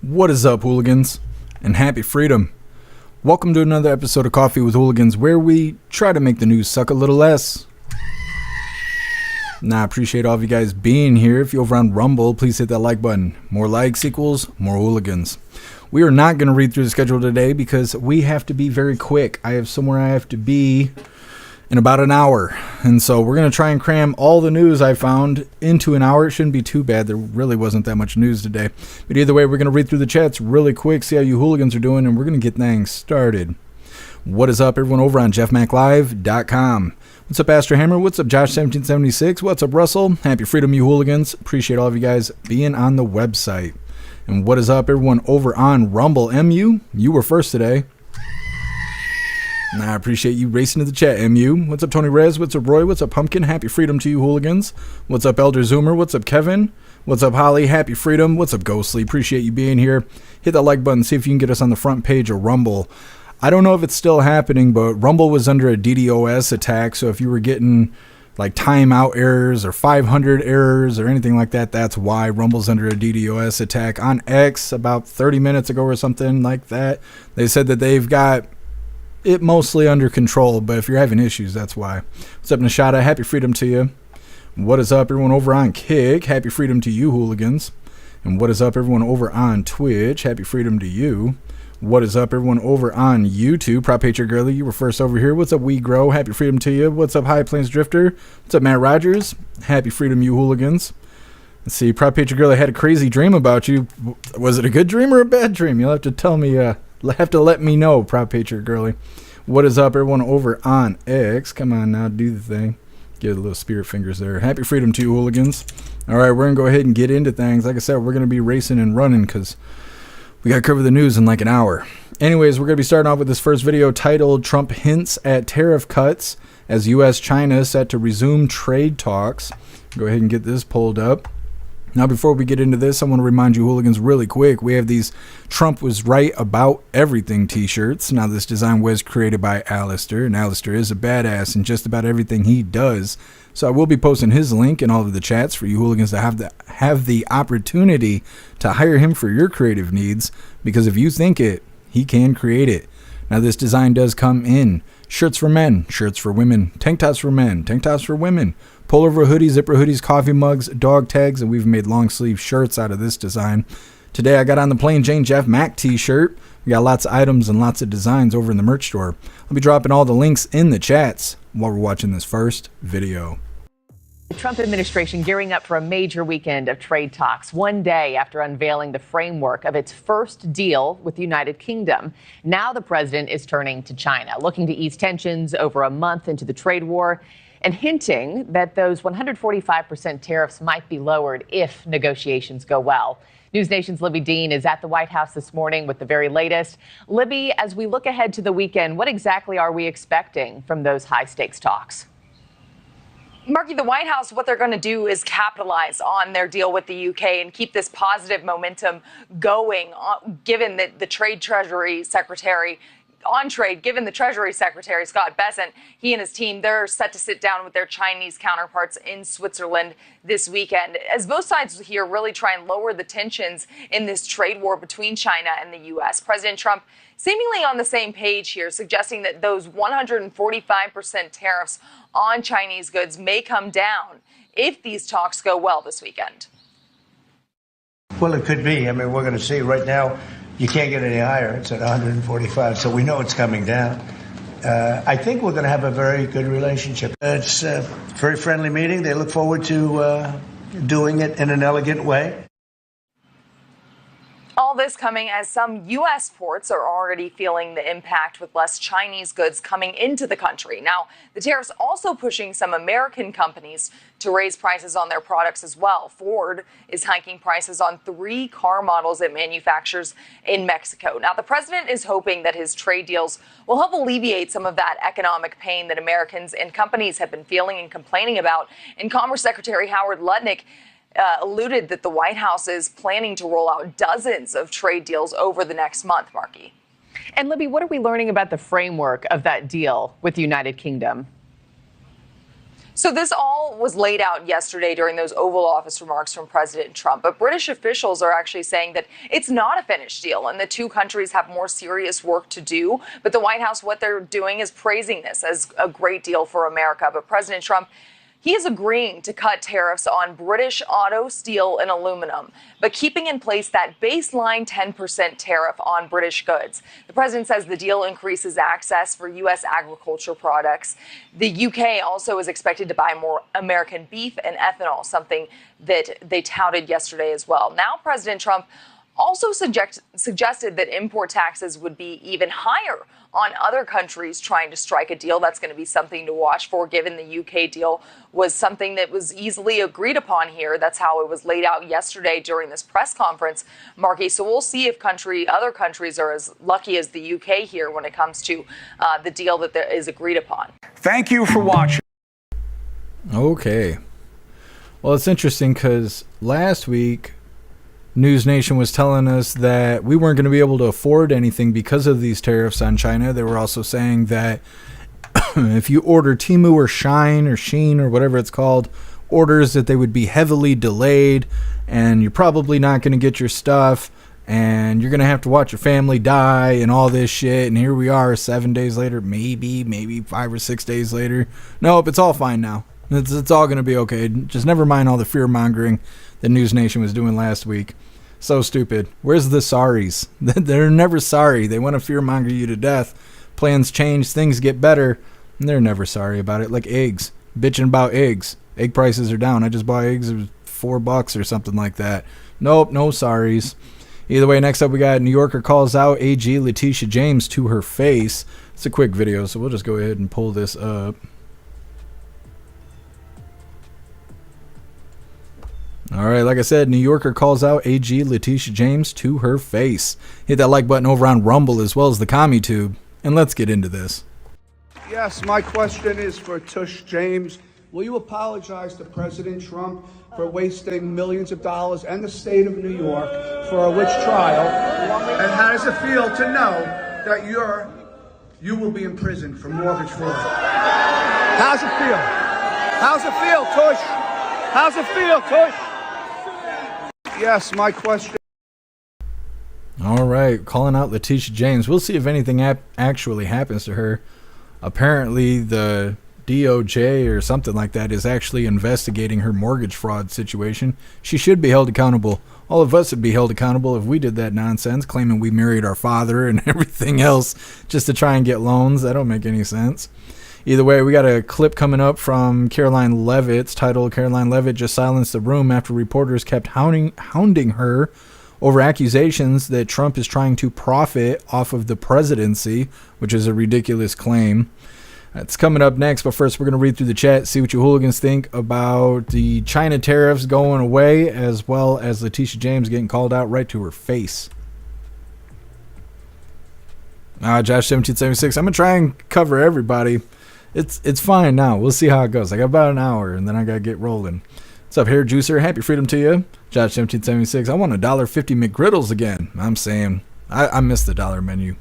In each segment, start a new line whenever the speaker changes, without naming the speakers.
What is up, hooligans? And happy freedom. Welcome to another episode of Coffee with Hooligans, where we try to make the news suck a little less. Now, I appreciate all of you guys being here. If you're over on Rumble, please hit that like button. More likes equals more hooligans. We are not going to read through the schedule today because we have to be very quick. I have somewhere I have to be in about an hour. And so we're going to try and cram all the news I found into an hour. It shouldn't be too bad. There really wasn't that much news today. But either way, we're going to read through the chats really quick, see how you hooligans are doing, and we're going to get things started. What is up, everyone over on jeffmaclive.com? What's up, Astro Hammer? What's up, Josh1776? What's up, Russell? Happy freedom, you hooligans. Appreciate all of you guys being on the website. And what is up, everyone over on Rumble? MU, you were first today. I appreciate you racing to the chat, MU. What's up, Tony Rez? What's up, Roy? What's up, Pumpkin? Happy freedom to you, hooligans. What's up, Elder Zoomer? What's up, Kevin? What's up, Holly? Happy freedom. What's up, Ghostly? Appreciate you being here. Hit that like button. See if you can get us on the front page of Rumble. I don't know if it's still happening, but Rumble was under a DDoS attack. So if you were getting like timeout errors or 500 errors or anything like that, that's why Rumble's under a DDoS attack. On X about 30 minutes ago or something like that, they said that they've got it mostly under control, but if you're having issues, that's why. What's up, Nishada? Happy freedom to you. What is up, everyone over on Kick? Happy freedom to you, hooligans. And what is up, everyone over on Twitch? Happy freedom to you. What is up, everyone over on YouTube? Prop Patriot Girly, you were first over here. What's up, We Grow? Happy freedom to you. What's up, High Plains Drifter? What's up, Matt Rogers? Happy freedom, you hooligans. Let's see, Prop Patriot Girly had a crazy dream about you. Was it a good dream or a bad dream? You'll have to tell me, have to let me know, Prop Patriot Girly. What is up, everyone over on X? Come on now, do the thing. Get a little spirit fingers there. Happy freedom to you, hooligans. All right, we're going to go ahead and get into things. Like I said, we're going to be racing and running because we got to cover the news in like an hour. Anyways, we're going to be starting off with this first video titled Trump Hints at Tariff Cuts as U.S.-China set to resume trade talks. Go ahead and get this pulled up. Now, before we get into this, I want to remind you hooligans really quick, we have these Trump was right about everything t-shirts. Now, this design was created by Alistair, and Alistair is a badass in just about everything he does. So I will be posting his link in all of the chats for you hooligans to have the opportunity to hire him for your creative needs, because if you think it, he can create it. Now, this design does come in shirts for men, shirts for women, tank tops for men, tank tops for women, pullover hoodies, zipper hoodies, coffee mugs, dog tags, and we've made long sleeve shirts out of this design. Today I got on the plain Jane Jeff Mac t-shirt. We got lots of items and lots of designs over in the merch store. I'll be dropping all the links in the chats while we're watching this first video.
The Trump administration gearing up for a major weekend of trade talks, one day after unveiling the framework of its first deal with the United Kingdom. Now the president is turning to China, looking to ease tensions over a month into the trade war, and hinting that those 145% tariffs might be lowered if negotiations go well. News Nation's Libby Dean is at the White House this morning with the very latest. Libby, as we look ahead to the weekend, what exactly are we expecting from those high-stakes talks?
Marky, the White House, what they're going to do is capitalize on their deal with the UK and keep this positive momentum going, given that the Treasury Secretary, Scott Bessent, he and his team, they're set to sit down with their Chinese counterparts in Switzerland this weekend, as both sides here really try and lower the tensions in this trade war between China and the U.S. President Trump seemingly on the same page here, suggesting that those 145% tariffs on Chinese goods may come down if these talks go well this weekend.
Well, it could be. I mean, we're going to see. Right now, you can't get any higher. It's at 145, so we know it's coming down. I think we're going to have a very good relationship. It's a very friendly meeting. They look forward to doing it in an elegant way.
All this coming as some U.S. ports are already feeling the impact with less Chinese goods coming into the country. Now, the tariffs also pushing some American companies to raise prices on their products as well. Ford is hiking prices on 3 car models it manufactures in Mexico. Now, the president is hoping that his trade deals will help alleviate some of that economic pain that Americans and companies have been feeling and complaining about. And Commerce Secretary Howard Lutnick alluded that the White House is planning to roll out dozens of trade deals over the next month, Marky.
And Libby, what are we learning about the framework of that deal with the United Kingdom?
So this all was laid out yesterday during those Oval Office remarks from President Trump. But British officials are actually saying that it's not a finished deal and the two countries have more serious work to do. But the White House, what they're doing is praising this as a great deal for America. But President Trump, he is agreeing to cut tariffs on British auto, steel, and aluminum, but keeping in place that baseline 10% tariff on British goods. The president says the deal increases access for U.S. agriculture products. The U.K. also is expected to buy more American beef and ethanol, something that they touted yesterday as well. Now, President Trump also suggested that import taxes would be even higher on other countries trying to strike a deal. That's going to be something to watch for, given the UK deal was something that was easily agreed upon here. That's how it was laid out yesterday during this press conference, Marky. So we'll see if other countries are as lucky as the UK here when it comes to the deal that is agreed upon.
Thank you for watching.
Okay. Well, it's interesting because last week, News Nation was telling us that we weren't going to be able to afford anything because of these tariffs on China. They were also saying that if you order Temu or Shein or whatever it's called, orders that they would be heavily delayed and you're probably not going to get your stuff and you're going to have to watch your family die and all this shit. And here we are 7 days later, maybe 5 or 6 days later. Nope, it's all fine now. It's all going to be okay. Just never mind all the fear mongering that News Nation was doing last week. So stupid. Where's the sorries? They're never sorry. They want to fearmonger you to death. Plans change, things get better, and they're never sorry about it. Like eggs. Bitching about eggs. Egg prices are down. I just bought eggs. It was $4 or something like that. Nope, no sorries. Either way, next up we got New Yorker calls out AG Leticia James to her face. It's a quick video, so we'll just go ahead and pull this up. All right, like I said, New Yorker calls out AG Leticia James to her face. Hit that like button over on Rumble as well as the CommuTube, and let's get into this.
Yes, my question is for Tush James. Will you apologize to President Trump for wasting millions of dollars and the state of New York for a witch trial? And how does it feel to know that you will be in prison for mortgage fraud? How's it feel? How's it feel, Tush? How's it feel, Tush? Yes, my question.
All right, calling out Leticia James. We'll see if anything actually happens to her. Apparently, the DOJ or something like that is actually investigating her mortgage fraud situation. She should be held accountable. All of us would be held accountable if we did that nonsense, claiming we married our father and everything else just to try and get loans. That don't make any sense. Either way, we got a clip coming up from Caroline Levitt's titled Caroline Levitt just silenced the room after reporters kept hounding her over accusations that Trump is trying to profit off of the presidency, which is a ridiculous claim. It's coming up next, but first we're going to read through the chat, see what you hooligans think about the China tariffs going away, as well as Leticia James getting called out right to her face. Josh1776, I'm going to try and cover everybody. It's fine now. We'll see how it goes. I got about an hour, and then I got to get rolling. What's up, Hair Juicer? Happy freedom to you. Josh1776, I want $1.50 McGriddles again. I'm saying, I miss the dollar menu.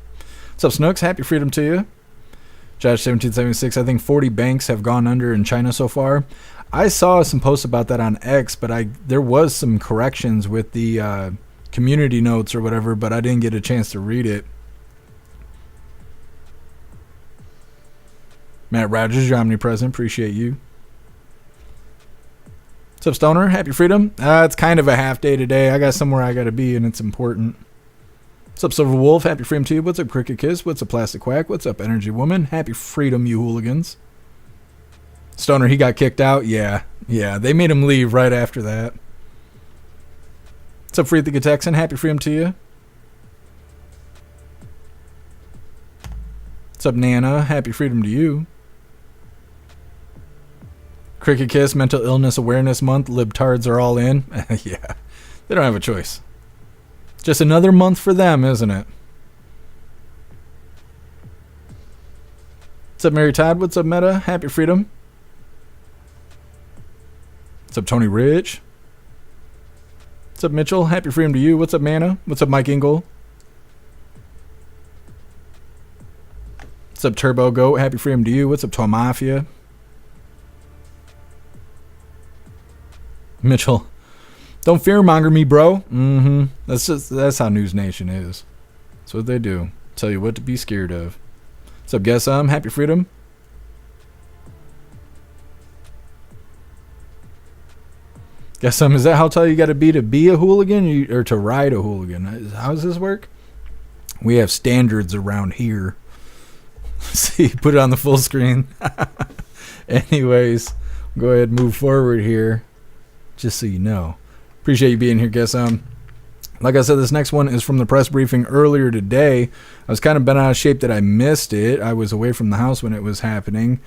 What's up, Snooks? Happy freedom to you. Josh1776, I think 40 banks have gone under in China so far. I saw some posts about that on X, but there was some corrections with the community notes or whatever, but I didn't get a chance to read it. Matt Rogers, you're omnipresent. Appreciate you. What's up, Stoner? Happy freedom. It's kind of a half day today. I got somewhere I got to be, and it's important. What's up, Silver Wolf? Happy freedom to you. What's up, Cricket Kiss? What's up, Plastic Quack? What's up, Energy Woman? Happy freedom, you hooligans. Stoner, he got kicked out? Yeah. They made him leave right after that. What's up, Free the Texan? Happy freedom to you. What's up, Nana? Happy freedom to you. Cricket Kiss, Mental Illness Awareness Month. Libtards are all in. Yeah, they don't have a choice. Just another month for them, isn't it? What's up, Mary Todd? What's up, Meta? Happy freedom. What's up, Tony Rich? What's up, Mitchell? Happy freedom to you. What's up, Mana? What's up, Mike Ingle? What's up, Turbo Goat? Happy freedom to you. What's up, Toy Mafia? Mitchell, don't fearmonger me, bro. That's how News Nation is. That's what they do. Tell you what to be scared of. What's up, guess Happy Freedom. Guess is that how tall you got to be a hooligan, or to ride a hooligan? How does this work? We have standards around here. See, put it on the full screen. Anyways, go ahead and move forward here, just so you know. Appreciate you being here, guess like I said, this next one is from the press briefing earlier today. I was kind of bent out of shape that I missed it. I was away from the house when it was happening,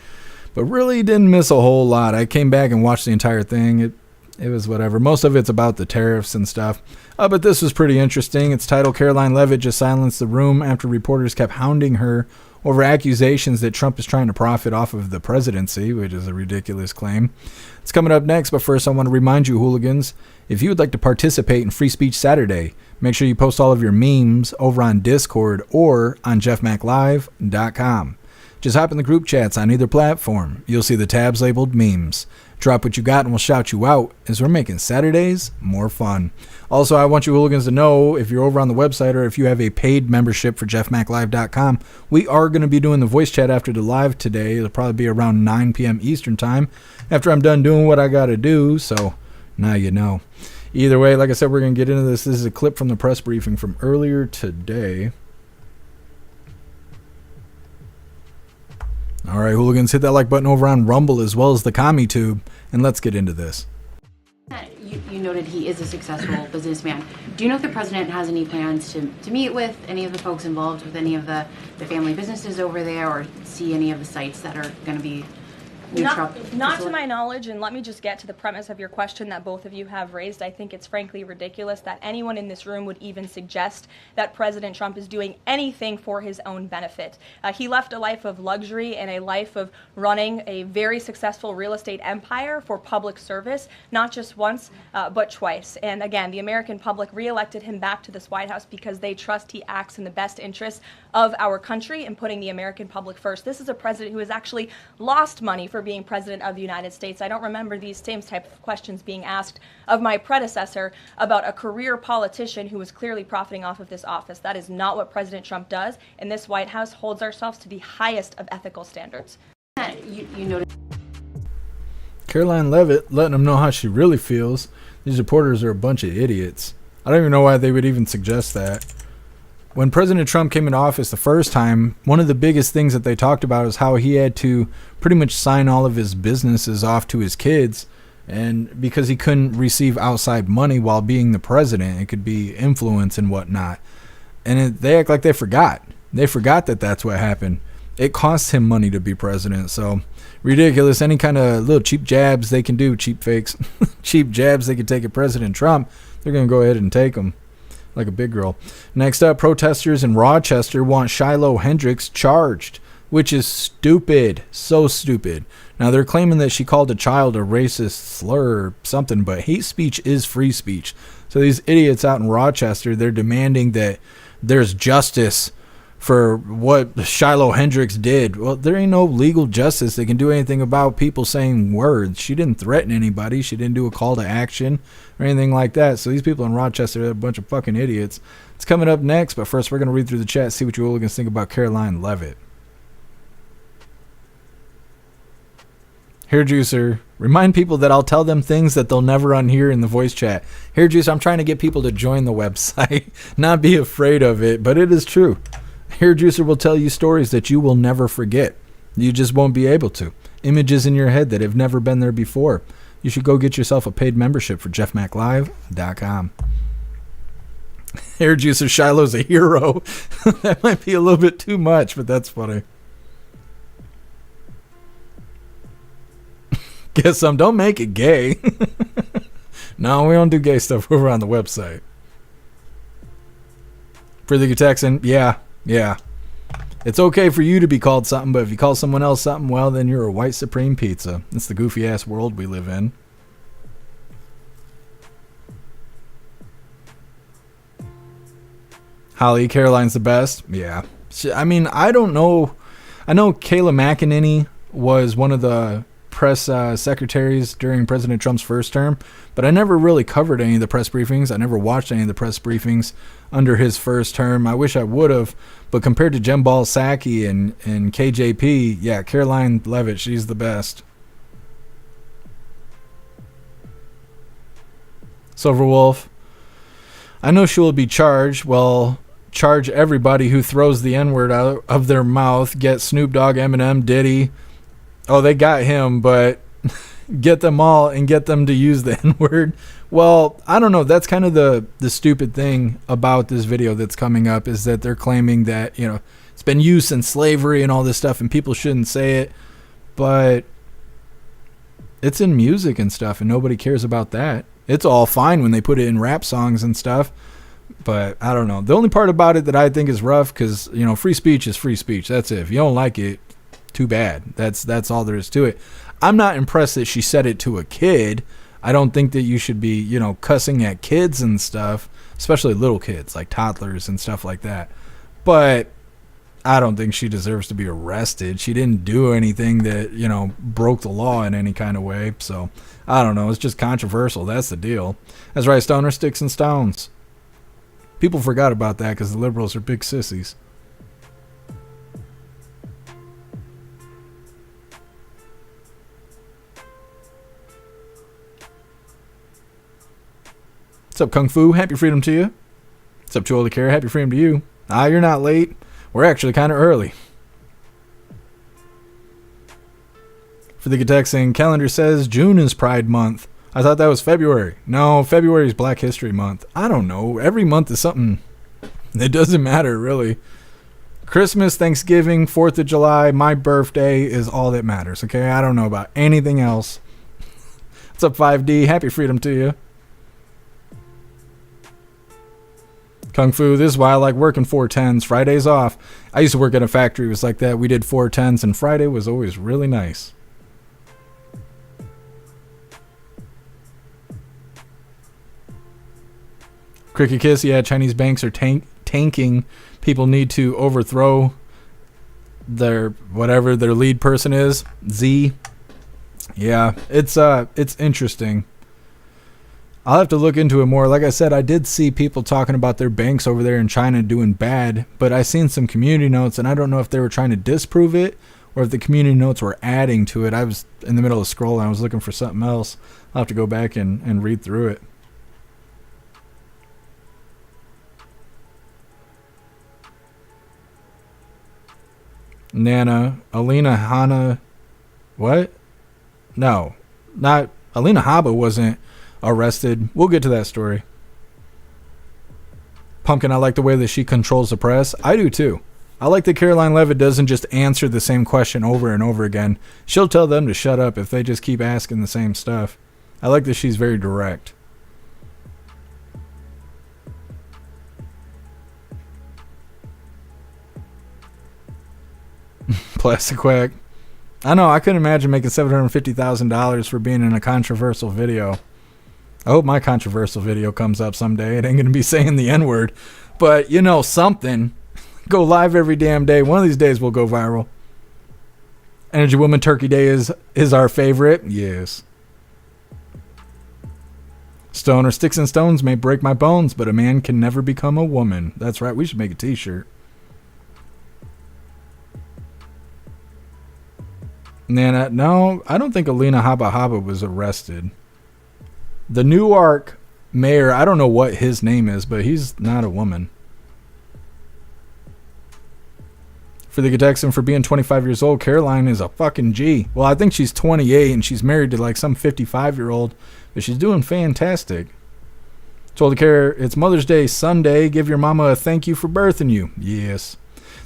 but really didn't miss a whole lot. I came back and watched the entire thing. It was whatever. Most of it's about the tariffs and stuff. But this was pretty interesting. It's titled, Caroline Leavitt just silenced the room after reporters kept hounding her over accusations that Trump is trying to profit off of the presidency, which is a ridiculous claim. It's coming up next, but first I want to remind you, hooligans, if you would like to participate in Free Speech Saturday, make sure you post all of your memes over on Discord or on jeffmaclive.com. Just hop in the group chats on either platform. You'll see the tabs labeled memes. Drop what you got and we'll shout you out, as we're making Saturdays more fun. Also, I want you hooligans to know, if you're over on the website or if you have a paid membership for jeffmaclive.com, we are going to be doing the voice chat after the live today. It'll probably be around 9 p.m. Eastern time after I'm done doing what I got to do. So now you know. Either way, like I said, we're going to get into this. This is a clip from the press briefing from earlier today. All right, hooligans, hit that like button over on Rumble as well as the CommiTube, and let's get into this.
You noted he is a successful businessman. Do you know if the president has any plans to meet with any of the folks involved with any of the family businesses over there, or see any of the sites that are going to be
Not to my knowledge, and let me just get to the premise of your question that both of you have raised. I think it's frankly ridiculous that anyone in this room would even suggest that President Trump is doing anything for his own benefit. He left a life of luxury and a life of running a very successful real estate empire for public service, not just once, but twice. And again, the American public reelected him back to this White House because they trust he acts in the best interests of our country and putting the American public first. This is a president who has actually lost money for being president of the United States. I don't remember these same type of questions being asked of my predecessor about a career politician who was clearly profiting off of this office. That is not what President Trump does, and this White House holds ourselves to the highest of ethical standards.
You noted
Caroline Leavitt letting them know how she really feels. These reporters are a bunch of idiots. I don't even know why they would even suggest that. When President Trump came into office the first time, one of the biggest things that they talked about is how he had to pretty much sign all of his businesses off to his kids, and because he couldn't receive outside money while being the president, it could be influence and whatnot. And they act like they forgot. They forgot that that's what happened. It costs him money to be president, so ridiculous. Any kind of little cheap jabs they can do, cheap fakes, cheap jabs they can take at President Trump, they're going to go ahead and take them. Like a big girl. Next up, protesters in Rochester want Shiloh Hendricks charged, which is stupid. So stupid. Now, they're claiming that she called a child a racist slur or something, but hate speech is free speech. So these idiots out in Rochester, they're demanding that there's justice for what Shiloh Hendricks did. Well, there ain't no legal justice that can do anything about people saying words. She didn't threaten anybody. She didn't do a call to action or anything like that. So these people in Rochester are a bunch of fucking idiots. It's coming up next, but first we're going to read through the chat, see what you hooligans think about Caroline Leavitt. Hair Juicer, remind people that I'll tell them things that they'll never unhear in the voice chat. Hair Juicer, I'm trying to get people to join the website, not be afraid of it, but it is true. Hair Juicer will tell you stories that you will never forget. You just won't be able to. Images in your head that have never been there before. You should go get yourself a paid membership for jeffmaclive.com. Hair Juicer, Shiloh's a hero. That might be a little bit too much, but that's funny. Guess some. Don't make it gay. No, we don't do gay stuff over on the website. Pretty Texan, yeah. It's okay for you to be called something, but if you call someone else something, well, then you're a white supreme pizza. It's the goofy ass world we live in. Holly, Caroline's the best. Yeah. I mean, I don't know. I know Kayla McEnany was one of the press secretaries during President Trump's first term, but I never really covered any of the press briefings. I never watched any of the press briefings under his first term. I wish I would have, but compared to Jen Psaki and KJP, yeah, Caroline Leavitt, she's the best. Silverwolf, I know she will be charged. Well, charge everybody who throws the N-word out of their mouth. Get Snoop Dogg, Eminem, Diddy. Oh, they got him, but get them all and get them to use the N-word. Well, I don't know. That's kind of the stupid thing about this video that's coming up, is that they're claiming that, you know, it's been used since slavery and all this stuff and people shouldn't say it. But it's in music and stuff and nobody cares about that. It's all fine when they put it in rap songs and stuff. But I don't know. The only part about it that I think is rough, because, you know, free speech is free speech. That's it. If you don't like it, too bad. That's all there is to it. I'm not impressed that she said it to a kid. I don't think that you should be, you know, cussing at kids and stuff, especially little kids, like toddlers and stuff like that. But I don't think she deserves to be arrested. She didn't do anything that, you know, broke the law in any kind of way. So I don't know. It's just controversial. That's the deal. That's right, Stoner, sticks and stones. People forgot about that because the liberals are big sissies. What's up, Kung Fu? Happy freedom to you. What's up, Joel the Care? Happy freedom to you. You're not late. We're actually kind of early. For the Getexing calendar says June is Pride Month. I thought that was February. No, February is Black History Month. I don't know. Every month is something. It doesn't matter, really. Christmas, Thanksgiving, 4th of July, my birthday is all that matters, okay? I don't know about anything else. What's up, 5D? Happy freedom to you. Kung Fu, this is why I like working 410s. Fridays off. I used to work at a factory. It was like that. We did 410s, and Friday was always really nice. Cricket Kiss, yeah, Chinese banks are tanking. People need to overthrow their, whatever their lead person is. Z. Yeah, it's interesting. I'll have to look into it more. Like I said, I did see people talking about their banks over there in China doing bad, but I seen some community notes, and I don't know if they were trying to disprove it or if the community notes were adding to it. I was in the middle of scrolling. I was looking for something else. I'll have to go back and read through it. Nana, Alina Hanna, what? No, not Alina Habba wasn't arrested. We'll get to that story. Pumpkin, I like the way that she controls the press. I do too. I like that Caroline Leavitt doesn't just answer the same question over and over again. She'll tell them to shut up if they just keep asking the same stuff. I like that she's very direct. Plastic Quack. I know, I couldn't imagine making $750,000 for being in a controversial video. I hope my controversial video comes up someday. It ain't going to be saying the N-word. But, you know, something. Go live every damn day. One of these days we'll go viral. Energy Woman Turkey Day is our favorite. Yes. Stoner, sticks and stones may break my bones, but a man can never become a woman. That's right. We should make a t-shirt. Nana, no, I don't think Alina Habba was arrested. The Newark mayor, I don't know what his name is, but he's not a woman. For the Getexan, for being 25 years old, Caroline is a fucking G. Well, I think she's 28 and she's married to like some 55-year-old, but she's doing fantastic. Told the care, it's Mother's Day Sunday. Give your mama a thank you for birthing you. Yes.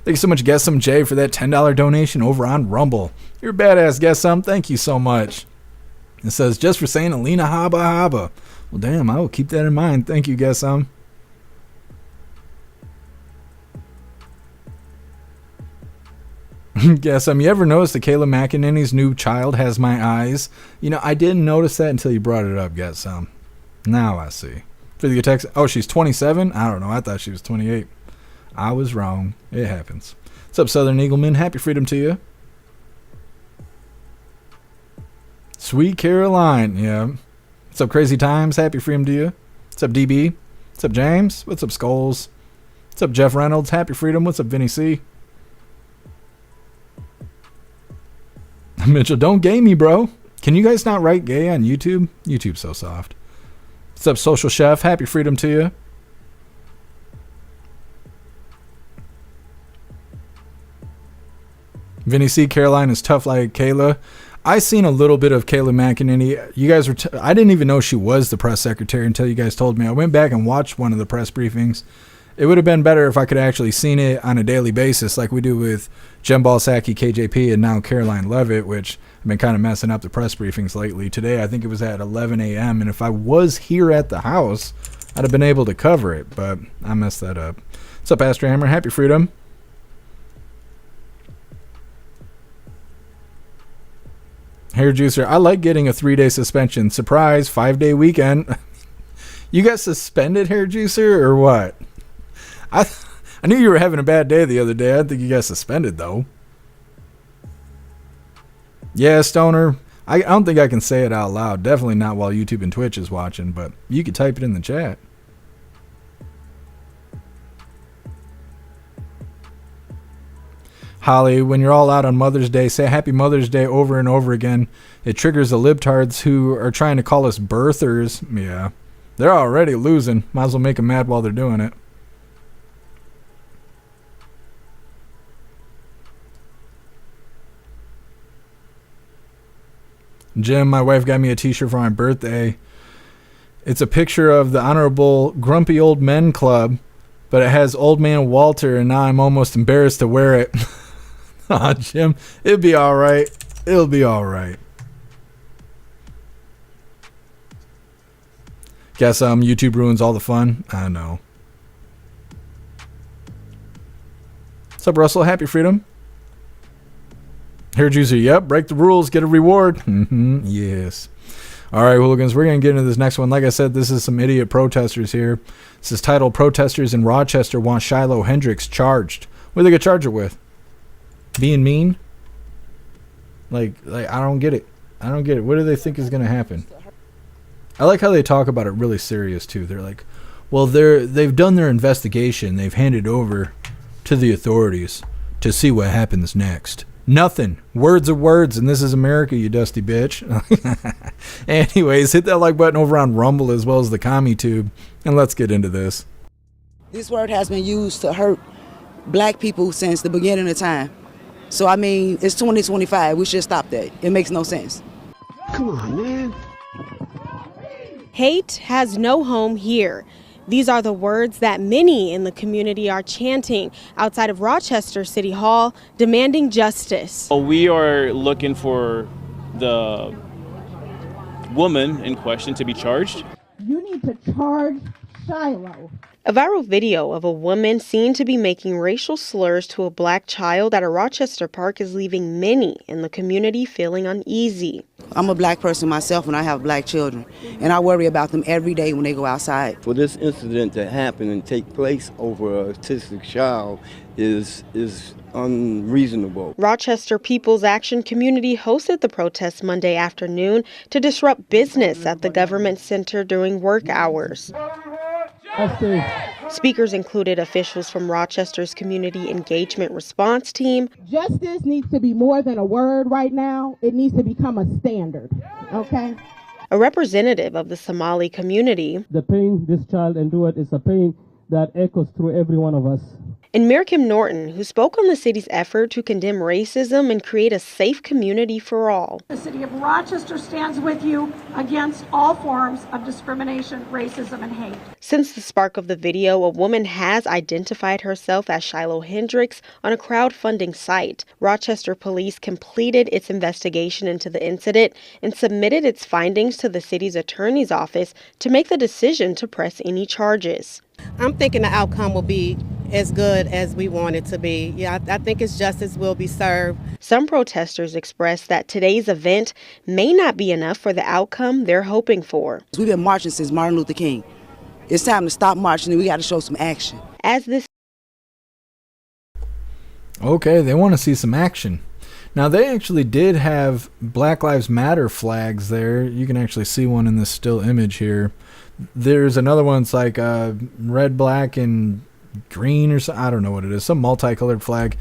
Thank you so much, Guess Some Jay, for that $10 donation over on Rumble. You're a badass, Guess Some. Thank you so much. It says, just for saying Alina Habba. Well, damn, I will keep that in mind. Thank you, Guess Some. Guess Some. You ever notice that Kayla McEnany's new child has my eyes? You know, I didn't notice that until you brought it up, Guess Some. Now I see. For the text, oh, she's 27? I don't know. I thought she was 28. I was wrong. It happens. What's up, Southern Eagleman? Happy freedom to you. Sweet Caroline, yeah. What's up, Crazy Times? Happy freedom to you. What's up, DB? What's up, James? What's up, Skulls? What's up, Jeff Reynolds? Happy freedom. What's up, Vinny C? Mitchell, don't gay me, bro. Can you guys not write gay on YouTube? YouTube's so soft. What's up, Social Chef? Happy freedom to you. Vinny C. Caroline is tough like Kayla. I seen a little bit of Kayla McEnany. You guys were. I didn't even know she was the press secretary until you guys told me. I went back and watched one of the press briefings. It would have been better if I could actually seen it on a daily basis, like we do with Jen Balsacki, KJP, and now Caroline Levitt, which I've been kind of messing up the press briefings lately. Today, I think it was at 11 a.m. And if I was here at the house, I'd have been able to cover it, but I messed that up. What's up, Astro Hammer? Happy freedom. Hair Juicer, I like getting a 3-day suspension. Surprise, 5-day weekend. You got suspended, Hair Juicer, or what? I knew you were having a bad day the other day. I didn't think you got suspended, though. Yeah, Stoner. I don't think I can say it out loud. Definitely not while YouTube and Twitch is watching, but you could type it in the chat. Holly, when you're all out on Mother's Day, say Happy Mother's Day over and over again. It triggers the libtards who are trying to call us birthers. Yeah, they're already losing. Might as well make them mad while they're doing it. Jim, my wife got me a t-shirt for my birthday. It's a picture of the Honorable Grumpy Old Men Club, but it has Old Man Walter, and now I'm almost embarrassed to wear it. Aw, Jim, it'll be all right. It'll be all right. Guess YouTube ruins all the fun. I know. What's up, Russell? Happy freedom. Hair Juicer, yep. Break the rules, get a reward. Yes. All right, hooligans, we're going to get into this next one. Like I said, this is some idiot protesters here. This is titled, Protesters in Rochester Want Shiloh Hendricks Charged. What do they get charged with? Being mean? Like I don't get it. I don't get it. What do they think is going to happen? I like how they talk about it really serious, too. They're like, well, they've done their investigation. They've handed over to the authorities to see what happens next. Nothing. Words are words, and this is America, you dusty bitch. Anyways, hit that like button over on Rumble as well as the CommuTube, and let's get into this.
This word has been used to hurt black people since the beginning of time. So, I mean, it's 2025. We should stop that. It makes no sense.
Come on, man.
Hate has no home here. These are the words that many in the community are chanting outside of Rochester City Hall, demanding justice.
We are looking for the woman in question to be charged.
You need to charge Shiloh.
A viral video of a woman seen to be making racial slurs to a black child at a Rochester park is leaving many in the community feeling uneasy.
I'm a black person myself and I have black children, and I worry about them every day when they go outside.
For this incident to happen and take place over a autistic child is unreasonable.
Rochester People's Action Community hosted the protest Monday afternoon to disrupt business at the government center during work hours. Speakers included officials from Rochester's Community Engagement Response Team.
Justice needs to be more than a word right now. It needs to become a standard, okay?
A representative of the Somali community.
The pain this child endured is a pain that echoes through every one of us.
And Miriam Norton, who spoke on the city's effort to condemn racism and create a safe community for all.
The city of Rochester stands with you against all forms of discrimination, racism, and hate.
Since the spark of the video, a woman has identified herself as Shiloh Hendricks on a crowdfunding site. Rochester police completed its investigation into the incident and submitted its findings to the city's attorney's office to make the decision to press any charges.
I'm thinking the outcome will be as good as we want it to be. Yeah, I think it's justice will be served.
Some protesters expressed that today's event may not be enough for the outcome they're hoping for.
We've been marching since Martin Luther King. It's time to stop marching and we got to show some action.
As this
Okay, they want to see some action. Now, they actually did have Black Lives Matter flags there. You can actually see one in this still image here. There's another one. It's like red, black, and green or something. I don't know what it is. Some multicolored flag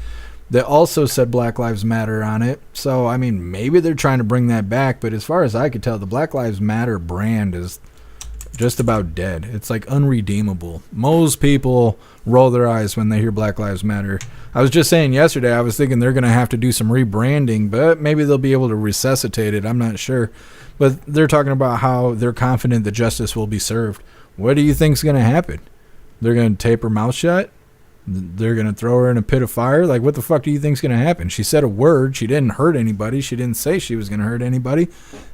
that also said Black Lives Matter on it. So, I mean, maybe they're trying to bring that back. But as far as I could tell, the Black Lives Matter brand is just about dead. It's like unredeemable. Most people roll their eyes when they hear Black Lives Matter. I was just saying yesterday, I was thinking they're going to have to do some rebranding, but maybe they'll be able to resuscitate it. I'm not sure. But they're talking about how they're confident that justice will be served. What do you think's going to happen? They're going to tape her mouth shut? They're going to throw her in a pit of fire? Like, what the fuck do you think's going to happen? She said a word. She didn't hurt anybody. She didn't say she was going to hurt anybody.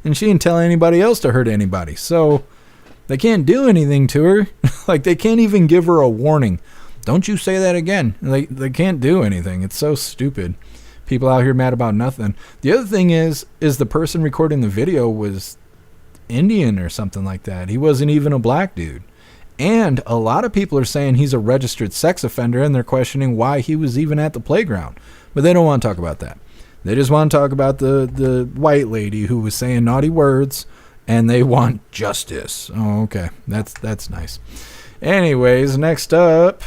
And she didn't tell anybody else to hurt anybody. So they can't do anything to her. Like, they can't even give her a warning. Don't you say that again. They can't do anything. It's so stupid. People out here mad about nothing. The other thing is the person recording the video was Indian or something like that. He wasn't even a black dude. And a lot of people are saying he's a registered sex offender, and they're questioning why he was even at the playground. But they don't want to talk about that. They just want to talk about the white lady who was saying naughty words, and they want justice. Oh, okay. That's nice. Anyways, next up,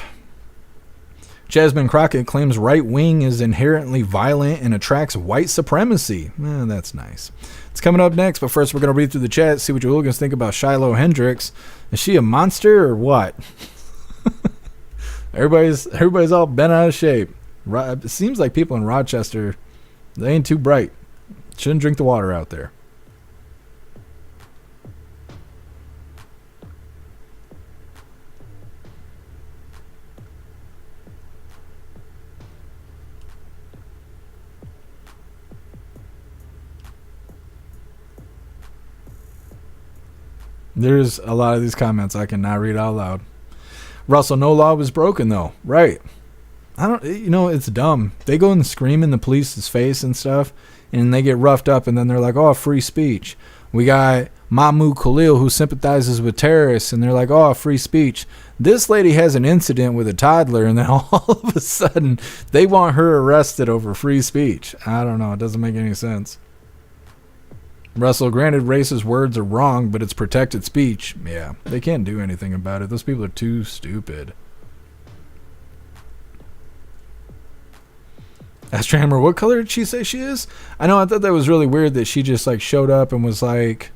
Jasmine Crockett claims right wing is inherently violent and attracts white supremacy. That's nice. It's coming up next, but first we're going to read through the chat, see what your hooligans think about Shiloh Hendricks. Is she a monster or what? Everybody's all bent out of shape. It seems like people in Rochester, they ain't too bright. Shouldn't drink the water out there. There's a lot of these comments I cannot read out loud. Russell, no law was broken though. Right. It's dumb. They go and scream in the police's face and stuff, and they get roughed up, and then they're like, oh, free speech. We got Mahmoud Khalil who sympathizes with terrorists, and they're like, oh, free speech. This lady has an incident with a toddler, and then all of a sudden they want her arrested over free speech. I don't know. It doesn't make any sense. Russell, granted, racist words are wrong, but it's protected speech. Yeah, they can't do anything about it. Those people are too stupid. Astrammer, what color did she say she is? I know, I thought that was really weird that she just like showed up and was like,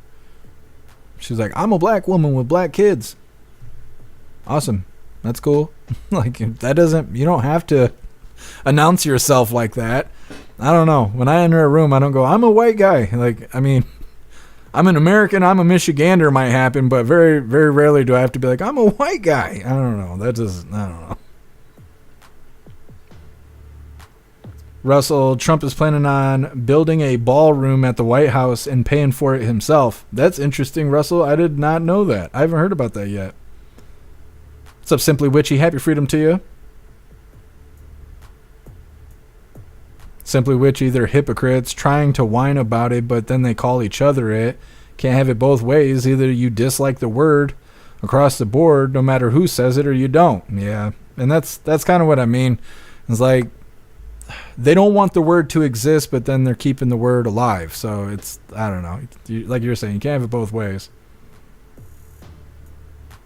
she's like, I'm a black woman with black kids. Awesome. That's cool. Like, that doesn't, you don't have to announce yourself like that. I don't know. When I enter a room, I don't go, I'm a white guy. Like, I mean, I'm an American, I'm a Michigander might happen, but very, very rarely do I have to be like, I'm a white guy. I don't know. I don't know. Russell, Trump is planning on building a ballroom at the White House and paying for it himself. That's interesting, Russell. I did not know that. I haven't heard about that yet. What's up, Simply Witchy? Happy freedom to you. Simply Witchy, they're hypocrites trying to whine about it, but then they call each other it. Can't have it both ways. Either you dislike the word across the board, no matter who says it, or you don't. Yeah, and that's kind of what I mean. It's like, they don't want the word to exist, but then they're keeping the word alive. So it's, I don't know. Like you're saying, you can't have it both ways.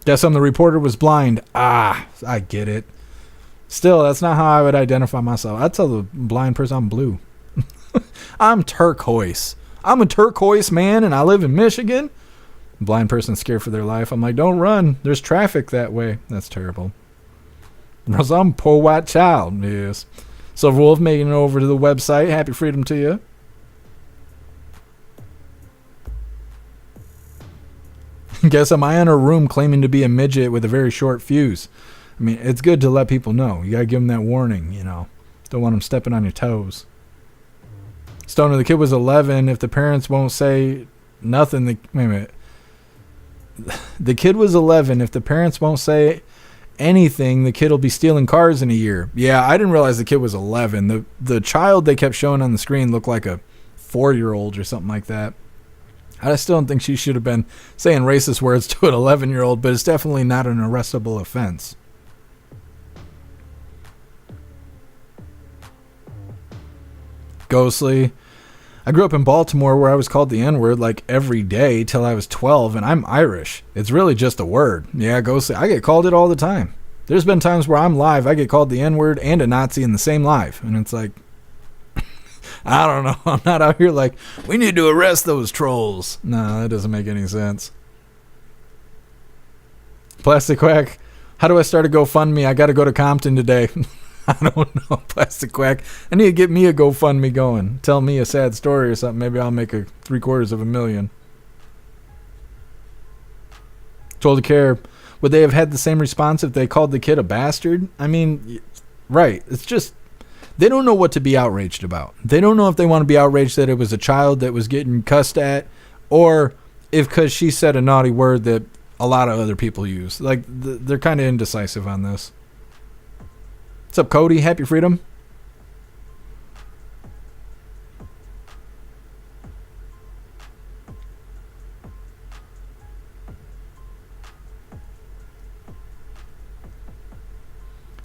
Guess the reporter was blind. Ah, I get it. Still, that's not how I would identify myself. I'd tell the blind person I'm blue. I'm turquoise. I'm a turquoise man, and I live in Michigan. Blind person scared for their life. I'm like, don't run. There's traffic that way. That's terrible. Because I'm a poor white child. Yes. Silver Wolf making it over to the website. Happy freedom to you. Guess am I in a room claiming to be a midget with a very short fuse? I mean, it's good to let people know. You got to give them that warning, you know. Don't want them stepping on your toes. Stoner, the kid was 11. If the parents won't say nothing, wait a minute. The kid was 11. If the parents won't say anything, the kid will be stealing cars in a year. Yeah, I didn't realize the kid was 11. The child they kept showing on the screen looked like a 4-year-old or something like that. I still don't think she should have been saying racist words to an 11-year-old, but it's definitely not an arrestable offense. Ghostly. I grew up in Baltimore where I was called the N-word like every day till I was 12, and I'm Irish. It's really just a word. Yeah, Ghostly. I get called it all the time. There's been times where I'm live, I get called the N-word and a Nazi in the same live. And it's like, I don't know. I'm not out here like, we need to arrest those trolls. No, that doesn't make any sense. Plastic Quack, how do I start a GoFundMe? I got to go to Compton today. I don't know, Plastic Quack. I need to get me a GoFundMe going. Tell me a sad story or something. Maybe I'll make $750,000. Told to care. Would they have had the same response if they called the kid a bastard? I mean, right. It's just, they don't know what to be outraged about. They don't know if they want to be outraged that it was a child that was getting cussed at, or if because she said a naughty word that a lot of other people use. Like, they're kind of indecisive on this. What's up, Cody? Happy Freedom.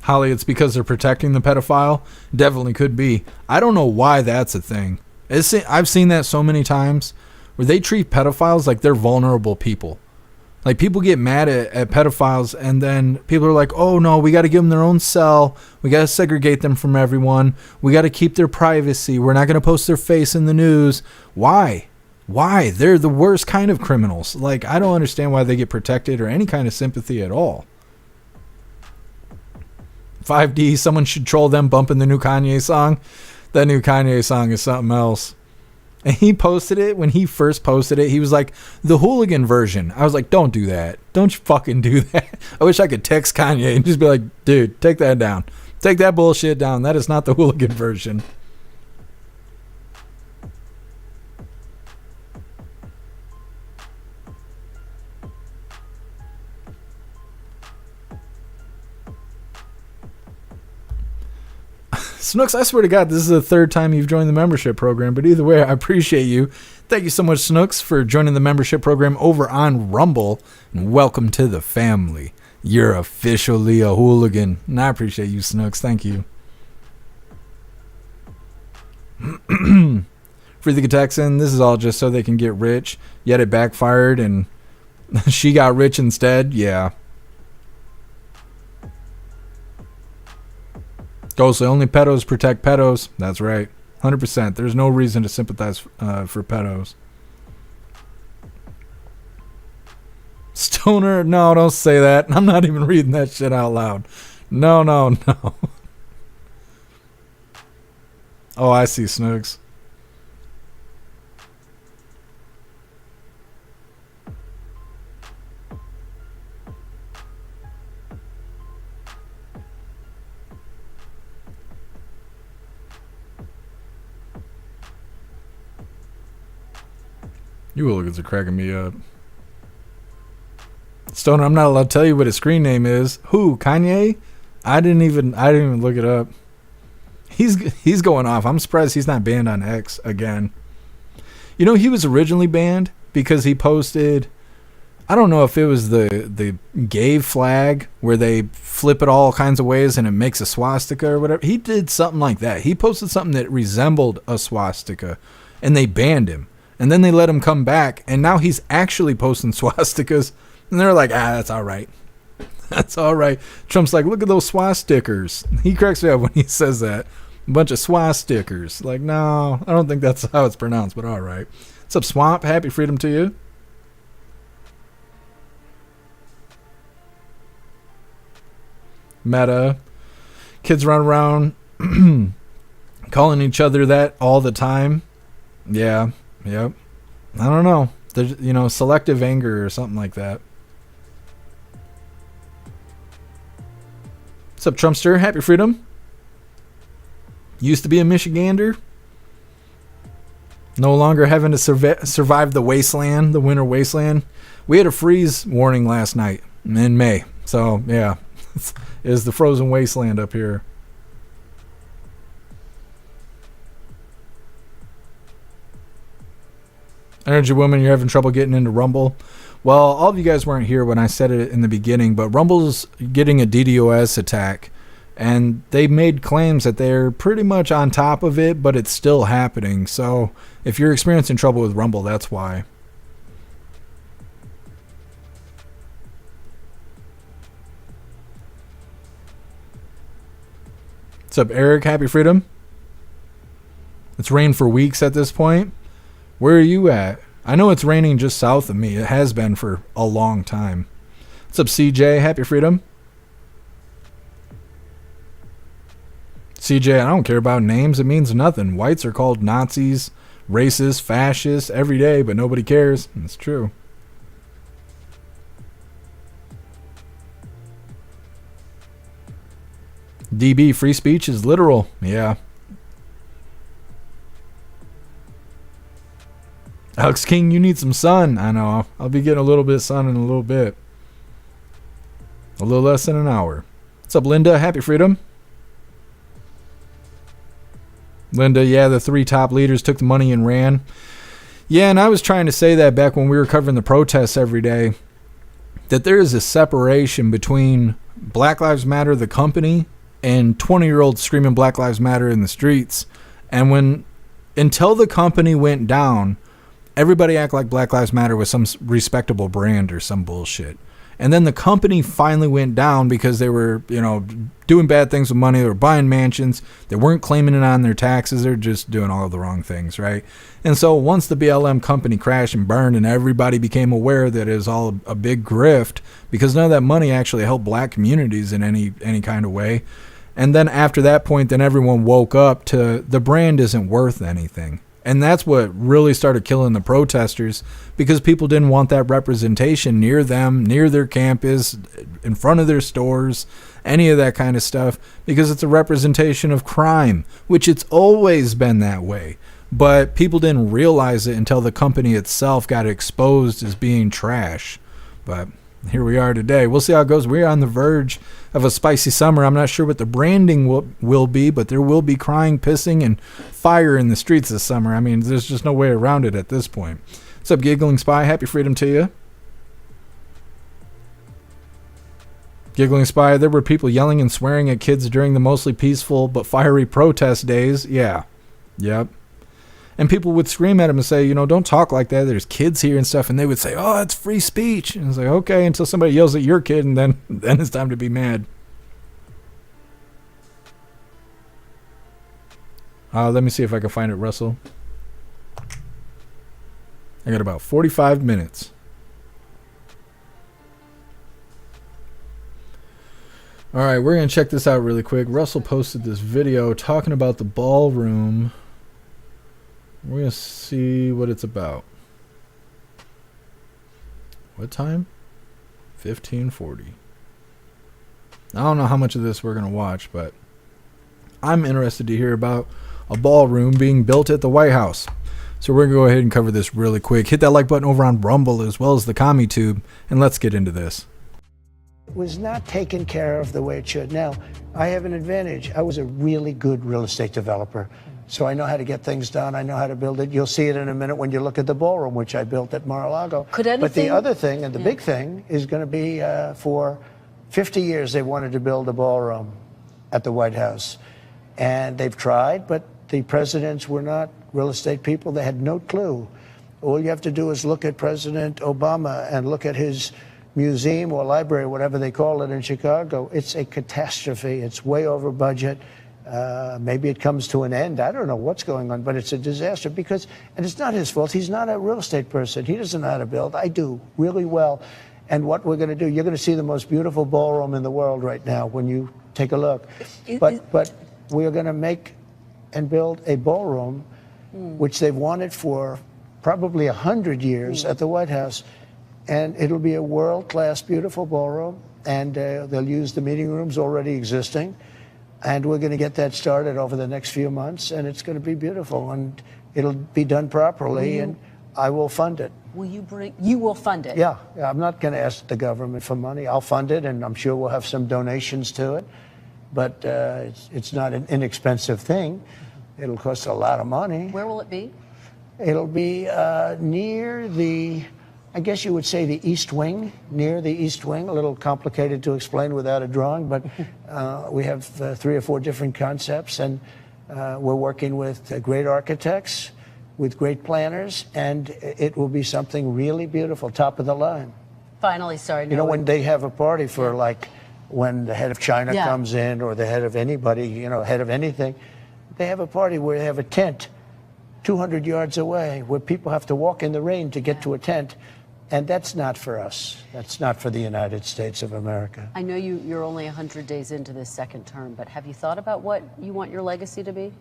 Holly, it's because they're protecting the pedophile. Definitely could be. I don't know why that's a thing. I've seen that so many times where they treat pedophiles like they're vulnerable people. Like, people get mad at pedophiles, and then people are like, oh no, we got to give them their own cell. We got to segregate them from everyone. We got to keep their privacy. We're not going to post their face in the news. Why? Why? They're the worst kind of criminals. Like, I don't understand why they get protected or any kind of sympathy at all. 5D, someone should troll them bumping the new Kanye song. That new Kanye song is something else. And he posted it, when he first posted it, he was like, the hooligan version. I was like, don't do that. Don't you fucking do that. I wish I could text Kanye and just be like, dude, take that down. Take that bullshit down. That is not the hooligan version. Snooks, I swear to God, this is the third time you've joined the membership program, but either way, I appreciate you. Thank you so much, Snooks, for joining the membership program over on Rumble, and welcome to the family. You're officially a hooligan, and I appreciate you, Snooks. Thank you. Free the Texan, this is all just so they can get rich, yet it backfired, and she got rich instead. Yeah. Ghostly, only pedos protect pedos. That's right. 100%. There's no reason to sympathize for pedos. Stoner, no, don't say that. I'm not even reading that shit out loud. No. Oh, I see, Snooks. You hooligans are cracking me up. Stoner, I'm not allowed to tell you what his screen name is. Who? Kanye? I didn't even look it up. He's going off. I'm surprised he's not banned on X again. You know, he was originally banned because he posted, I don't know if it was the gay flag where they flip it all kinds of ways and it makes a swastika or whatever. He did something like that. He posted something that resembled a swastika and they banned him. And then they let him come back, and now he's actually posting swastikas. And they're like, that's all right. That's all right. Trump's like, look at those swastickers. He cracks me up when he says that. A bunch of swastickers. Like, no, I don't think that's how it's pronounced, but all right. What's up, Swamp? Happy Freedom to you. Meta. Kids run around calling each other that all the time. Yeah. Yep. I don't know. There's, selective anger or something like that. What's up, Trumpster? Happy Freedom. Used to be a Michigander. No longer having to survive the wasteland, the winter wasteland. We had a freeze warning last night in May. So, yeah. It is the frozen wasteland up here. Energy Woman, you're having trouble getting into Rumble. Well, all of you guys weren't here when I said it in the beginning, but Rumble's getting a DDoS attack And they made claims that they're pretty much on top of it, but it's still happening. So if you're experiencing trouble with Rumble, that's why. What's up, Eric? Happy Freedom. It's rained for weeks at this point. Where are you at? I know it's raining just south of me. It has been for a long time. What's up, CJ? Happy Freedom. CJ, I don't care about names. It means nothing. Whites are called Nazis, racists, fascists every day, but nobody cares. It's true. DB, free speech is literal. Yeah. Alex King, you need some sun. I know. I'll be getting a little bit of sun in a little bit. A little less than an hour. What's up, Linda? Happy Freedom. Linda, yeah, the 3 top leaders took the money and ran. Yeah, and I was trying to say that back when we were covering the protests every day, that there is a separation between Black Lives Matter, the company, and 20-year-olds screaming Black Lives Matter in the streets. And until the company went down, everybody acted like Black Lives Matter was some respectable brand or some bullshit. And then the company finally went down because they were, doing bad things with money. They were buying mansions. They weren't claiming it on their taxes. They're just doing all of the wrong things, right? And so once the BLM company crashed and burned and everybody became aware that it was all a big grift because none of that money actually helped black communities in any kind of way. And then after that point, then everyone woke up to the brand isn't worth anything. And that's what really started killing the protesters because people didn't want that representation near them, near their campus, in front of their stores, any of that kind of stuff, because it's a representation of crime, which it's always been that way. But people didn't realize it until the company itself got exposed as being trash. But here we are today. We'll see how it goes. We're on the verge of a spicy summer. I'm not sure what the branding will be, but there will be crying, pissing, and fire in the streets this summer. I mean, there's just no way around it at this point. What's up, Giggling Spy? Happy Freedom to you. Giggling Spy, there were people yelling and swearing at kids during the mostly peaceful but fiery protest days. Yeah. Yep. And people would scream at him and say, don't talk like that. There's kids here and stuff. And they would say, oh, it's free speech. And it's like, okay, until somebody yells at your kid, and then it's time to be mad. Let me see if I can find it, Russell. I got about 45 minutes. All right, we're going to check this out really quick. Russell posted this video talking about the ballroom. We're going to see what it's about. What time? 15:40. I don't know how much of this we're going to watch, but I'm interested to hear about a ballroom being built at the White House. So we're going to go ahead and cover this really quick. Hit that like button over on Rumble as well as the CommuTube, and let's get into this.
Was not taken care of the way it should. Now, I have an advantage. I was a really good real estate developer. So I know how to get things done. I know how to build it. You'll see it in a minute when you look at the ballroom, which I built at Mar-a-Lago. But the other thing, and the big thing, is going to be for 50 years they wanted to build a ballroom at the White House. And they've tried, but the presidents were not real estate people. They had no clue. All you have to do is look at President Obama and look at his museum or library, whatever they call it in Chicago. It's a catastrophe. It's way over budget. Maybe it comes to an end. I don't know what's going on, but it's a disaster and it's not his fault. He's not a real estate person. He doesn't know how to build. I do really well. And what we're going to do, you're going to see the most beautiful ballroom in the world right now when you take a look. But we are going to make and build a ballroom, which they've wanted for probably 100 years at the White House. And it'll be a world-class, beautiful ballroom. And they'll use the meeting rooms already existing. And we're going to get that started over the next few months, and it's going to be beautiful, and it'll be done properly, and I will fund it.
You will fund it?
Yeah, I'm not going to ask the government for money. I'll fund it, and I'm sure we'll have some donations to it, but it's not an inexpensive thing. It'll cost a lot of money.
Where will it be?
It'll be near the I guess you would say the East Wing, near the East Wing. A little complicated to explain without a drawing, but we have 3 or 4 different concepts, and we're working with great architects, with great planners, and it will be something really beautiful, top of the line.
Finally, sorry.
You know, when they have a party for like when the head of China comes in, or the head of anybody, you know, head of anything, they have a party where they have a tent 200 yards away where people have to walk in the rain to get to a tent. And that's not for us. That's not for the United States of America.
I know you're only 100 days into this second term, but have you thought about what you want your legacy to be?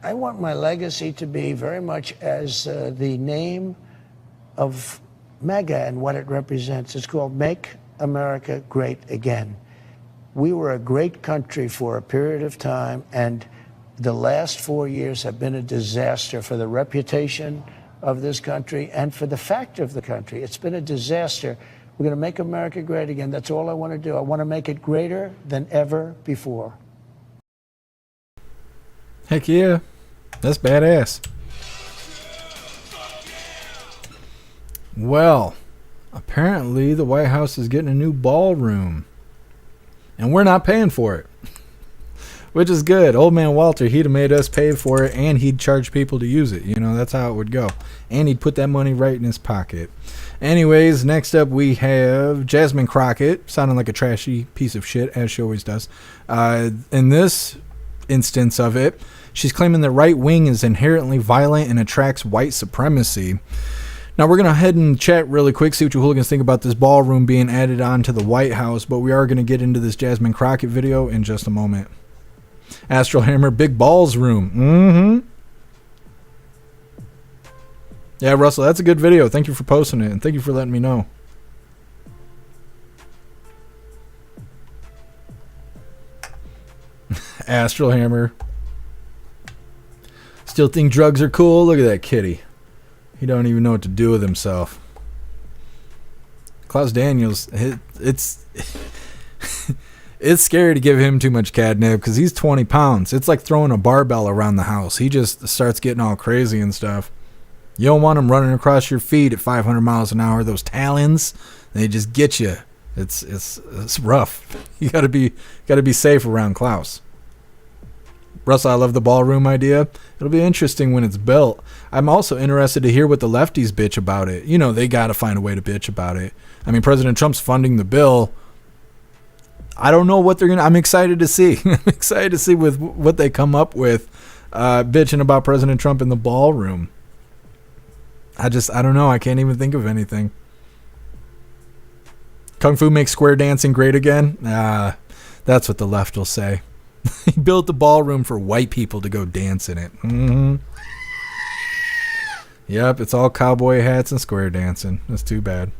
I want my legacy to be very much as the name of MAGA and what it represents. It's called Make America Great Again. We were a great country for a period of time, and the last 4 years have been a disaster for the reputation of this country and for the fact of the country. It's been a disaster. We're going to make America great again. That's all I want to do. I want to make it greater than ever before.
Heck yeah. That's badass. Well, apparently the White House is getting a new ballroom. And we're not paying for it. Which is good. Old man Walter, he'd have made us pay for it, and he'd charge people to use it. You know, that's how it would go. And he'd put that money right in his pocket. Anyways, next up we have Jasmine Crockett, sounding like a trashy piece of shit, as she always does. In this instance of it, she's claiming the right wing is inherently violent and attracts white supremacy. Now, we're going to head and chat really quick, see what you hooligans think about this ballroom being added on to the White House, but we are going to get into this Jasmine Crockett video in just a moment. Astral Hammer, big balls room. Yeah, Russell, that's a good video. Thank you for posting it, and thank you for letting me know. Astral Hammer. Still think drugs are cool? Look at that kitty. He don't even know what to do with himself. Klaus Daniels, it's... It's scary to give him too much catnip because he's 20 pounds. It's like throwing a barbell around the house. He just starts getting all crazy and stuff. You don't want him running across your feet at 500 miles an hour. Those talons, they just get you. It's rough. You gotta be safe around Klaus. Russell, I love the ballroom idea. It'll be interesting when it's built. I'm also interested to hear what the lefties bitch about it. You know, they gotta find a way to bitch about it. I mean, President Trump's funding the bill. I don't know what they're gonna. I'm excited to see. I'm excited to see with what they come up with, bitching about President Trump in the ballroom. I don't know. I can't even think of anything. Kung Fu makes square dancing great again. That's what the left will say. He built the ballroom for white people to go dance in it. Yep, it's all cowboy hats and square dancing. That's too bad.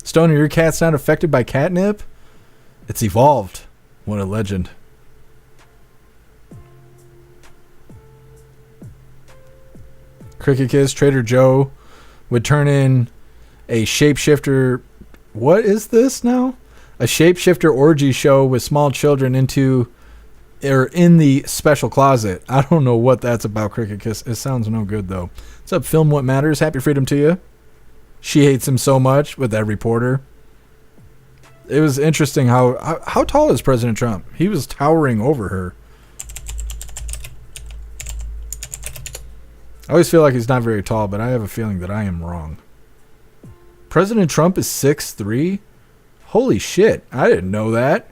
Stoner, your cat's not affected by catnip? It's evolved. What a legend. Cricket Kiss, Trader Joe would turn in a shapeshifter. What is this now? A shapeshifter orgy show with small children in the special closet. I don't know what that's about, Cricket Kiss. It sounds no good, though. What's up, Film What Matters? Happy freedom to you. She hates him so much with that reporter. It was interesting how tall is President Trump? He was towering over her. I always feel like he's not very tall, but I have a feeling that I am wrong. President Trump is 6'3"? Holy shit, I didn't know that.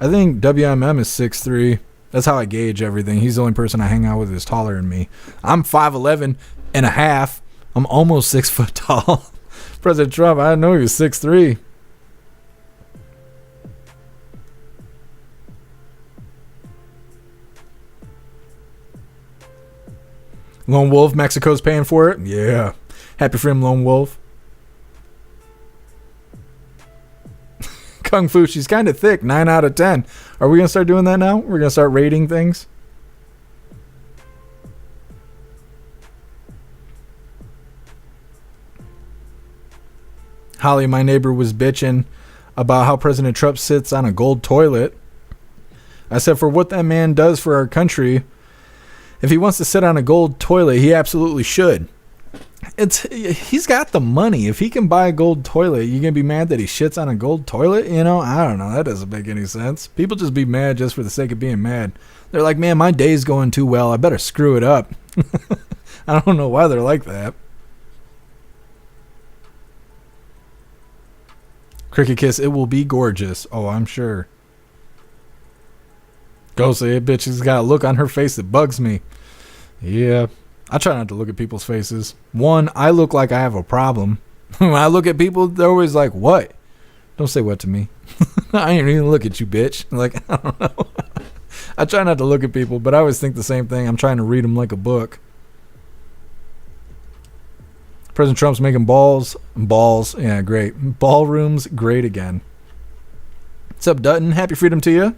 I think WMM is 6'3". That's how I gauge everything. He's the only person I hang out with who's taller than me. I'm 5'11 and a half. I'm almost 6 foot tall. President Trump, I didn't know he was 6'3". Lone Wolf, Mexico's paying for it? Yeah. Happy for him, Lone Wolf. Kung Fu, she's kind of thick. 9 out of 10. Are we going to start doing that now? We're going to start rating things? Holly, my neighbor, was bitching about how President Trump sits on a gold toilet. I said, for what that man does for our country, if he wants to sit on a gold toilet, he absolutely should. He's got the money. If he can buy a gold toilet, you gonna be mad that he shits on a gold toilet? You know, I don't know. That doesn't make any sense. People just be mad just for the sake of being mad. They're like, man, my day's going too well. I better screw it up. I don't know why they're like that. Cricket Kiss, it will be gorgeous. Oh, I'm sure. Ghostly, that bitch has got a look on her face that bugs me. Yeah. I try not to look at people's faces. One, I look like I have a problem. When I look at people, they're always like, what? Don't say what to me. I ain't even look at you, bitch. Like, I don't know. I try not to look at people, but I always think the same thing. I'm trying to read them like a book. President Trump's making balls. Yeah, great. Ballrooms, great again. What's up, Dutton? Happy freedom to you.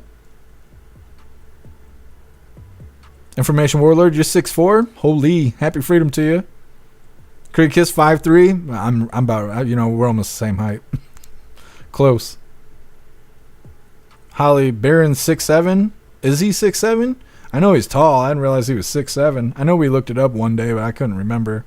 Information Warlord, you're 6'4". Holy, happy freedom to you. Creek Kiss 5'3". I'm about, we're almost the same height. Close. Holly Barron 6'7". Is he 6'7"? I know he's tall. I didn't realize he was 6'7". I know we looked it up one day, but I couldn't remember.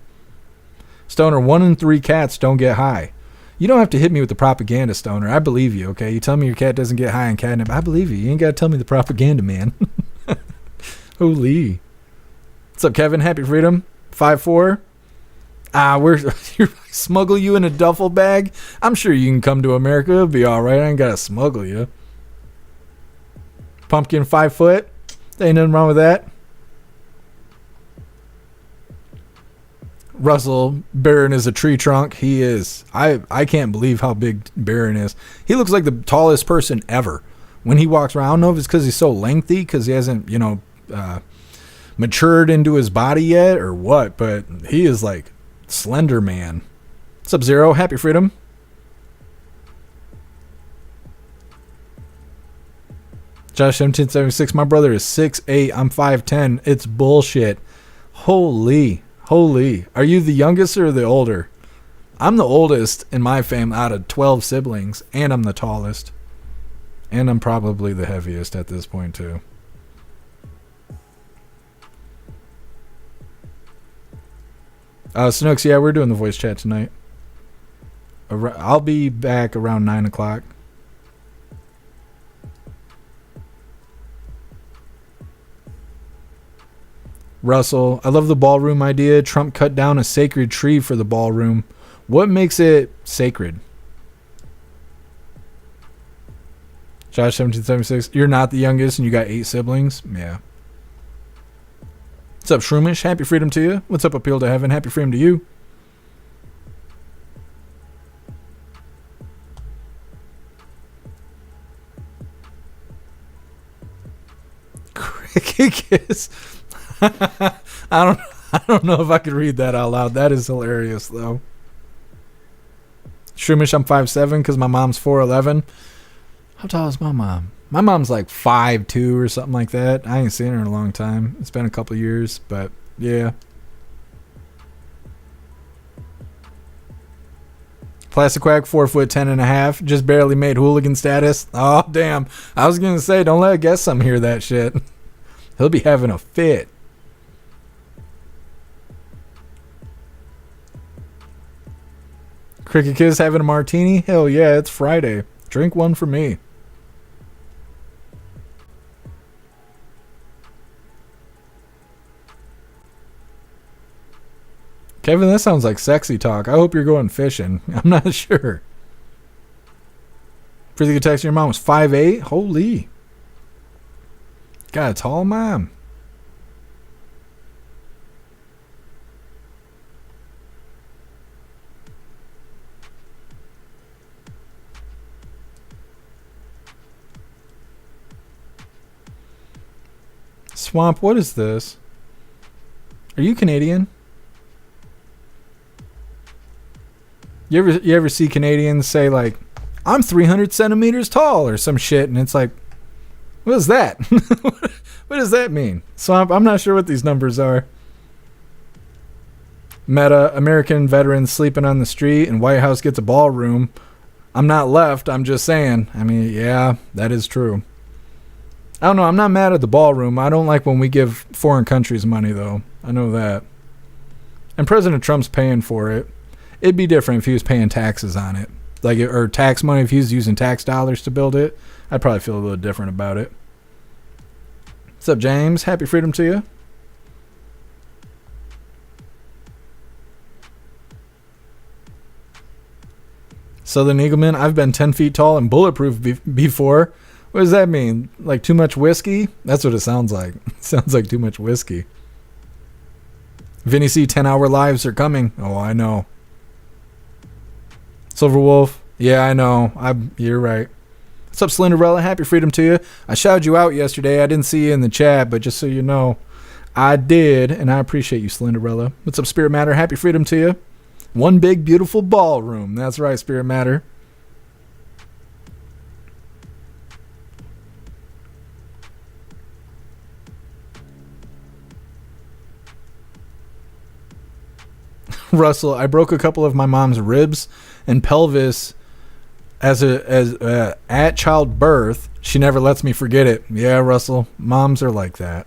Stoner, 1 in 3 cats don't get high. You don't have to hit me with the propaganda, Stoner. I believe you, okay? You tell me your cat doesn't get high in catnip. I believe you. You ain't got to tell me the propaganda, man. Holy. What's up, Kevin? Happy freedom. 5'4". We're smuggle you in a duffel bag? I'm sure you can come to America. It'll be all right. I ain't got to smuggle you. Pumpkin 5 foot. There ain't nothing wrong with that. Russell Barron is a tree trunk. He is. I can't believe how big Barron is. He looks like the tallest person ever when he walks around. I don't know if it's because he's so lengthy, because he hasn't, matured into his body yet or what, but he is like Slender Man. Sub-Zero, happy freedom. Josh 1776, my brother is 6'8". I'm 5'10". It's bullshit. Holy. Are you the youngest or the older? I'm the oldest in my family out of 12 siblings, and I'm the tallest. And I'm probably the heaviest at this point, too. Snooks, yeah, we're doing the voice chat tonight. I'll be back around 9 o'clock. Russell, I love the ballroom idea. Trump cut down a sacred tree for the ballroom. What makes it sacred? Josh 1776, you're not the youngest and you got 8 siblings? Yeah. What's up, Shroomish? Happy freedom to you. What's up, Appeal to Heaven? Happy freedom to you. Cricket Kiss. I don't know if I could read that out loud. That is hilarious, though. Shroomish, I'm 5'7" because my mom's 4'11". How tall is my mom? My mom's like 5'2" or something like that. I ain't seen her in a long time. It's been a couple years, but yeah. Plastic Quack, 4'10.5". Just barely made hooligan status. Oh, damn. I was going to say, don't let Guess Some hear that shit. He'll be having a fit. Cricket Kids having a martini? Hell yeah, it's Friday. Drink one for me. Kevin, that sounds like sexy talk. I hope you're going fishing. I'm not sure. Pretty good text. Your mom was 5'8". Holy. Got a tall mom. Swamp, what is this? Are you Canadian? You ever see Canadians say like, I'm 300 centimeters tall or some shit, and it's like, what is that? What does that mean? Swamp, I'm not sure what these numbers are. Meta, American veterans sleeping on the street and White House gets a ballroom. I'm not left, I'm just saying. I mean, yeah, that is true. I don't know, I'm not mad at the ballroom. I don't like when we give foreign countries money, though. I know that. And President Trump's paying for it. It'd be different if he was paying taxes on it. Or tax money if he was using tax dollars to build it. I'd probably feel a little different about it. What's up, James? Happy freedom to you. Southern Eagleman, I've been 10 feet tall and bulletproof before. What does that mean? Like too much whiskey? That's what it sounds like. It sounds like too much whiskey. Vinny C, 10-hour lives are coming. Oh, I know. Silver Wolf, yeah, I know. You're right. What's up, Slenderella? Happy freedom to you. I shouted you out yesterday. I didn't see you in the chat, but just so you know, I did, and I appreciate you, Slenderella. What's up, Spirit Matter? Happy freedom to you. One big, beautiful ballroom. That's right, Spirit Matter. Russell, I broke a couple of my mom's ribs and pelvis at childbirth. She never lets me forget it. Yeah, Russell, moms are like that.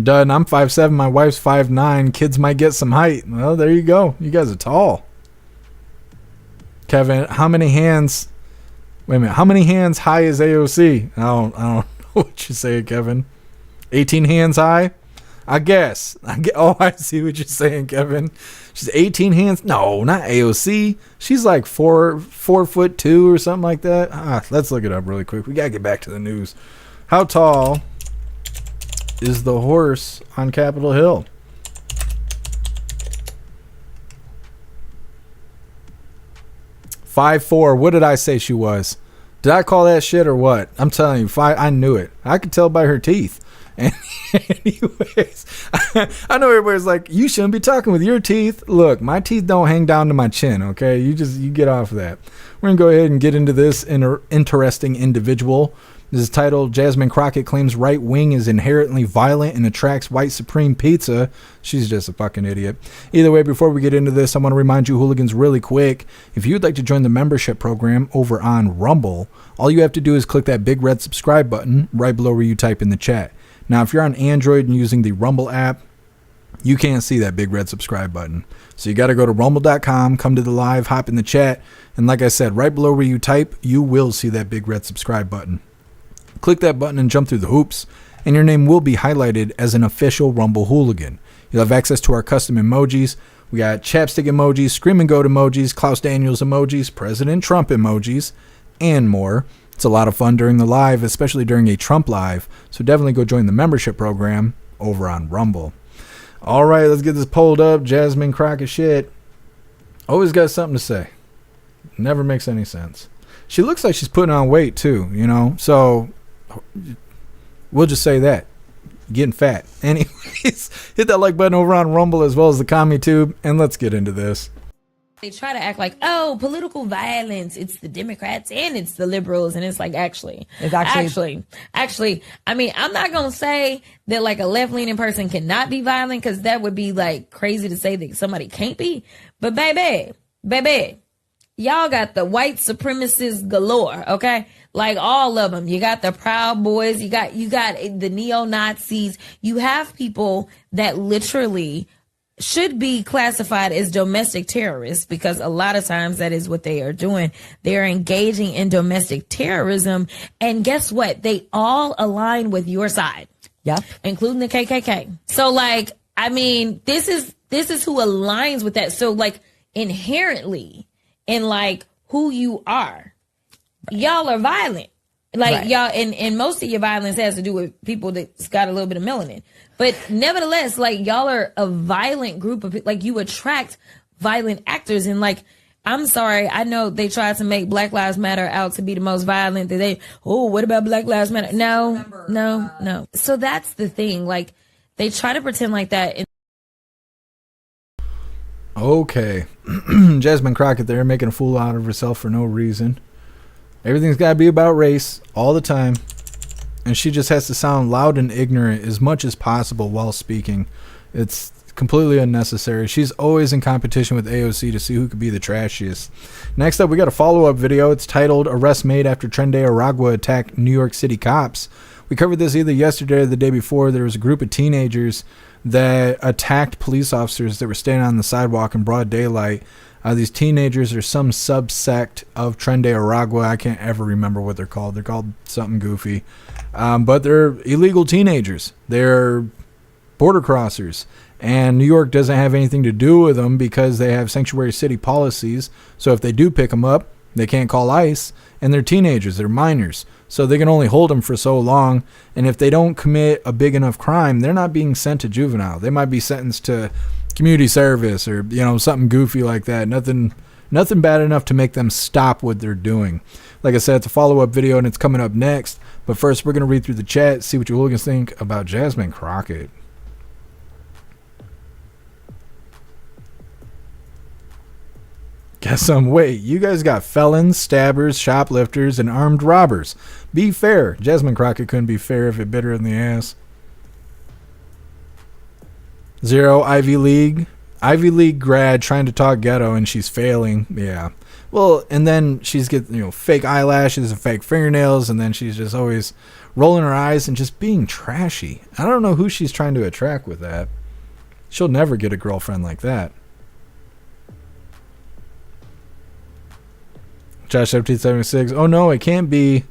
Done. I'm 5'7", my wife's 5'9". Kids might get some height. Well, there you go. You guys are tall. Kevin, how many hands? Wait a minute. How many hands high is AOC? I don't know what you say, Kevin. 18 hands high? I guess. Oh, I see what you're saying, Kevin. She's 18 hands. No, not AOC. She's like 4'2" or something like that. Let's look it up really quick. We gotta get back to the news. How tall is the horse on Capitol Hill? .54. What did I say she was? Did I call that shit or what? I'm telling you, I knew it. I could tell by her teeth. Anyways, I know everybody's like, you shouldn't be talking with your teeth. Look, my teeth don't hang down to my chin, okay? You get off of that. We're going to go ahead and get into this interesting individual. This is titled, Jasmine Crockett claims right wing is inherently violent and attracts white supreme pizza. She's just a fucking idiot. Either way, before we get into this, I want to remind you hooligans really quick, if you'd like to join the membership program over on Rumble, all you have to do is click that big red subscribe button right below where you type in the chat. Now, if you're on Android and using the Rumble app, you can't see that big red subscribe button. So you got to go to rumble.com, come to the live, hop in the chat, and like I said, right below where you type, you will see that big red subscribe button. Click that button and jump through the hoops, and your name will be highlighted as an official Rumble hooligan. You'll have access to our custom emojis. We got chapstick emojis, scream and goat emojis, Klaus Daniels emojis, President Trump emojis, and more. It's a lot of fun during the live, especially during a Trump live, so definitely go join the membership program over on Rumble. All right, let's get this pulled up. Jasmine Crockett shit. Always got something to say. Never makes any sense. She looks like she's putting on weight too, you know, so we'll just say that. Getting fat. Anyways, hit that like button over on Rumble as well as the CommuTube, and let's get into this.
They try to act like, oh, political violence, it's the Democrats and it's the liberals. And it's like, actually, I mean, I'm not going to say that like a left-leaning person cannot be violent, because that would be like crazy to say that somebody can't be. But baby, y'all got the white supremacists galore, okay? Like all of them. You got the Proud Boys. You got the neo-Nazis. You have people that literally should be classified as domestic terrorists, because a lot of times that is what they are doing. They're engaging in domestic terrorism. And guess what? They all align with your side.
Yep.
Including the KKK. So like, I mean, this is who aligns with that. So like inherently in like who you are, y'all are violent. Like y'all, and most of your violence has to do with people that's got a little bit of melanin. But nevertheless, like y'all are a violent group of people. Like you attract violent actors. And like, I'm sorry, I know they tried to make Black Lives Matter out to be the most violent. What about Black Lives Matter? No. So that's the thing. Like they try to pretend like that.
Okay. Jasmine Crockett there making a fool out of herself for no reason. Everything's got to be about race all the time. And she just has to sound loud and ignorant as much as possible while speaking. It's completely unnecessary. She's always in competition with AOC to see who could be the trashiest. Next up, we got a follow-up video. It's titled, Arrest Made After Trende Aragua Attacked New York City Cops. We covered this either yesterday or the day before. There was a group of teenagers that attacked police officers that were standing on the sidewalk in broad daylight. These teenagers are some subsect of Tren de Aragua. I can't ever remember what they're called. They're called something goofy. But they're illegal teenagers. They're border crossers. And New York doesn't have anything to do with them because they have sanctuary city policies. So if they do pick them up, they can't call ICE. And they're teenagers. They're minors. So they can only hold them for so long. And if they don't commit a big enough crime, they're not being sent to juvenile. They might be sentenced to community service or, something goofy like that. Nothing bad enough to make them stop what they're doing. Like I said, it's a follow-up video and it's coming up next. But first, we're going to read through the chat, see what you hooligans think about Jasmine Crockett. Guess wait, you guys got felons, stabbers, shoplifters, and armed robbers. Be fair. Jasmine Crockett couldn't be fair if it bit her in the ass. Zero, Ivy League grad trying to talk ghetto and she's failing. Yeah. Well, and then she's getting, fake eyelashes and fake fingernails, and then she's just always rolling her eyes and just being trashy. I don't know who she's trying to attract with that. She'll never get a girlfriend like that. Josh 1776. Oh no, it can't be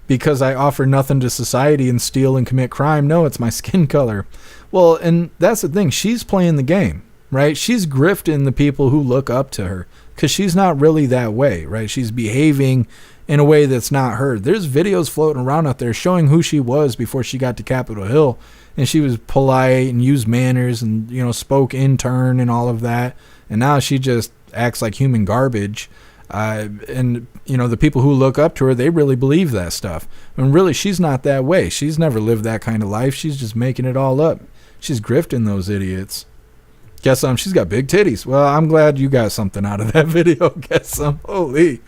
because I offer nothing to society and steal and commit crime. No, it's my skin color. Well, and that's the thing. She's playing the game, right? She's grifting the people who look up to her because she's not really that way, right? She's behaving in a way that's not her. There's videos floating around out there showing who she was before she got to Capitol Hill, and she was polite and used manners and, spoke in turn and all of that. And now she just acts like human garbage. And the people who look up to her, they really believe that stuff. And really, she's not that way. She's never lived that kind of life. She's just making it all up. She's grifting those idiots. Guess she's got big titties. Well, I'm glad you got something out of that video. Guess holy.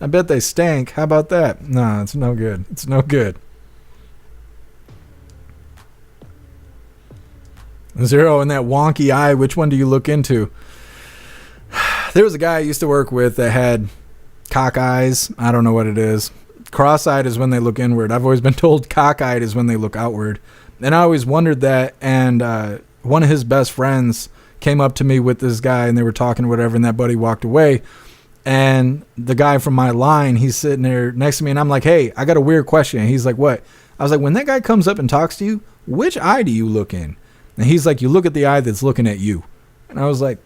I bet they stank. How about that? Nah, it's no good. It's no good. Zero in that wonky eye. Which one do you look into? There was a guy I used to work with that had cock eyes. I don't know what it is. Cross-eyed is when they look inward. I've always been told cockeyed is when they look outward. And I always wondered that. And one of his best friends came up to me with this guy, and they were talking or whatever, and that buddy walked away. And the guy from my line, he's sitting there next to me, and I'm like, hey, I got a weird question. And he's like, what? I was like, when that guy comes up and talks to you, which eye do you look in? And he's like, you look at the eye that's looking at you. And I was like,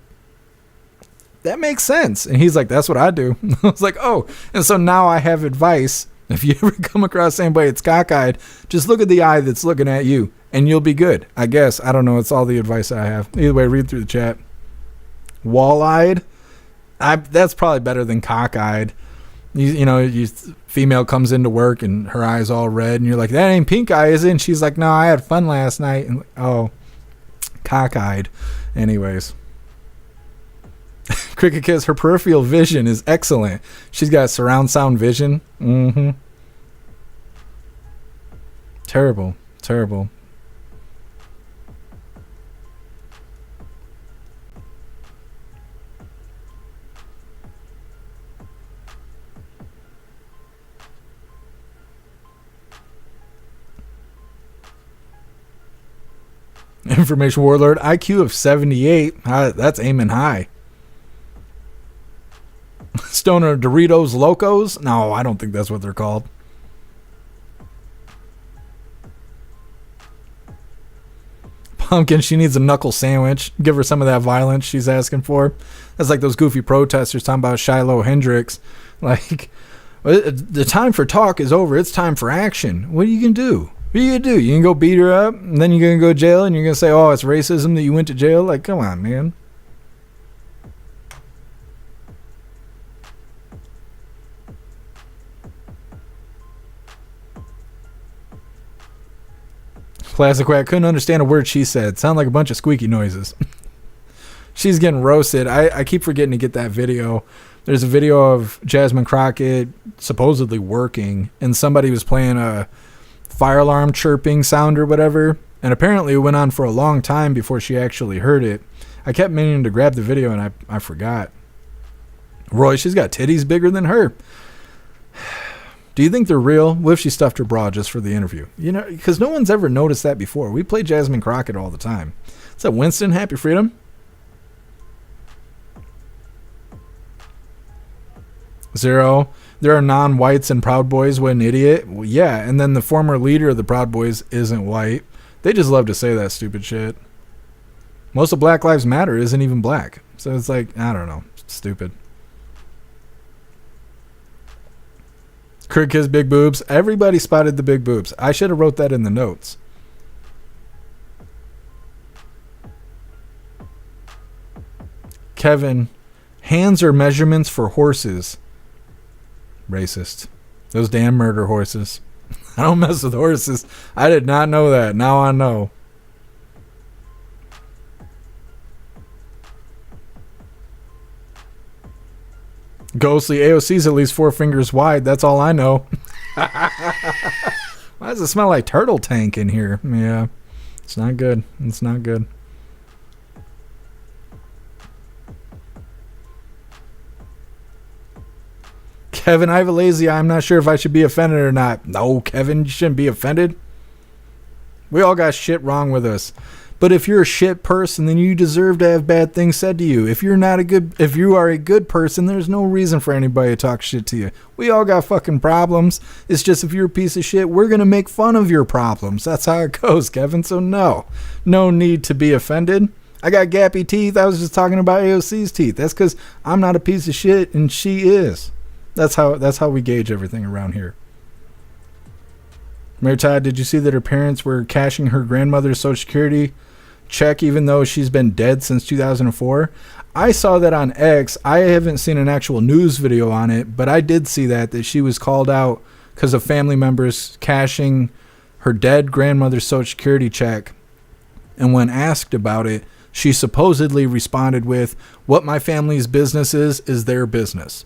that makes sense. And he's like, that's what I do. I was like, oh. And so now I have advice. If you ever come across anybody that's cockeyed, just look at the eye that's looking at you and you'll be good. I guess. I don't know. It's all the advice I have. Either way, read through the chat. Wall-eyed? That's probably better than cockeyed. You female comes into work and her eye's all red and you're like, that ain't pink eye, is it? And she's like, no, I had fun last night. And oh, cockeyed. Anyways. Cricket Kiss, her peripheral vision is excellent. She's got surround sound vision. Terrible. Information Warlord, IQ of 78. That's aiming high. Stoner Doritos Locos? No, I don't think that's what they're called. Pumpkin, she needs a knuckle sandwich. Give her some of that violence she's asking for. That's like those goofy protesters talking about Shiloh Hendricks. Like, the time for talk is over. It's time for action. What are you going to do? What are you going to do? You can go beat her up, and then you're going to go to jail, and you're going to say, oh, it's racism that you went to jail? Like, come on, man. Classic Quack, couldn't understand a word she said. Sound like a bunch of squeaky noises. She's getting roasted. I keep forgetting to get that video. There's a video of Jasmine Crockett supposedly working, and somebody was playing a fire alarm chirping sound or whatever, and apparently it went on for a long time before she actually heard it. I kept meaning to grab the video, and I forgot. Roy, she's got titties bigger than her. Do you think they're real? What if she stuffed her bra just for the interview? You know, because no one's ever noticed that before. We play Jasmine Crockett all the time. What's up, Winston? Happy Freedom. Zero. There are non-whites and Proud Boys. What an idiot. Well, yeah, and then the former leader of the Proud Boys isn't white. They just love to say that stupid shit. Most of Black Lives Matter isn't even black. So it's like, I don't know. Stupid. Kirk has big boobs. Everybody spotted the big boobs. I should have wrote that in the notes. Kevin, hands are measurements for horses. Racist. Those damn murder horses. I don't mess with horses. I did not know that. Now I know. Ghostly AOC's at least 4 fingers wide. That's all I know. Why does it smell like turtle tank in here? Yeah. It's not good. It's not good. Kevin, I have a lazy eye. I'm not sure if I should be offended or not. No, Kevin, you shouldn't be offended. We all got shit wrong with us. But if you're a shit person, then you deserve to have bad things said to you. If you are a good person, there's no reason for anybody to talk shit to you. We all got fucking problems. It's just if you're a piece of shit, we're going to make fun of your problems. That's how it goes, Kevin. So no need to be offended. I got gappy teeth. I was just talking about AOC's teeth. That's because I'm not a piece of shit and she is. That's how we gauge everything around here. Mary Todd, did you see that her parents were cashing her grandmother's Social Security check even though she's been dead since 2004? I saw that on X. I haven't seen an actual news video on it, but I did see that she was called out because of family members cashing her dead grandmother's Social Security check. And when asked about it, she supposedly responded with, "What my family's business is their business."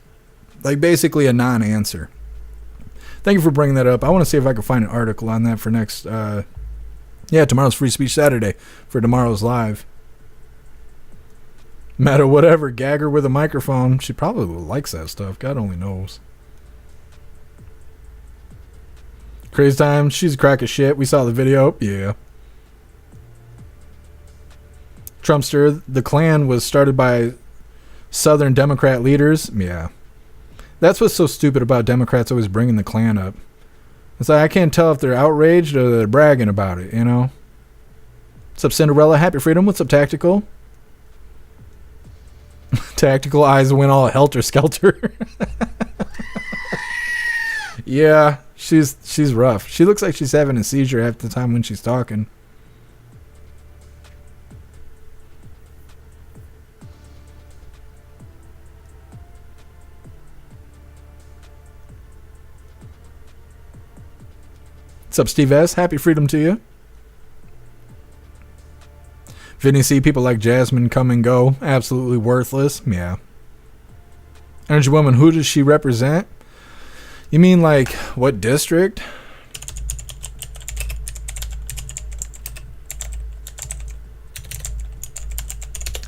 Like basically a non-answer. Thank you for bringing that up. I want to see if I can find an article on that for next... tomorrow's Free Speech Saturday for tomorrow's live. Matter whatever, gag her with a microphone. She probably likes that stuff. God only knows. Crazy time. She's a crack of shit. We saw the video. Yeah. Trumpster. The Klan was started by Southern Democrat leaders. Yeah. That's what's so stupid about Democrats always bringing the Klan up. It's like I can't tell if they're outraged or they're bragging about it, you know? What's up, Cinderella? Happy Freedom. What's up, Tactical? Tactical eyes went all helter-skelter. Yeah, she's rough. She looks like she's having a seizure half the time when she's talking. What's up, Steve S? Happy Freedom to you. Vinny C, people like Jasmine come and go. Absolutely worthless. Yeah. Energy Woman, who does she represent? You mean like what district?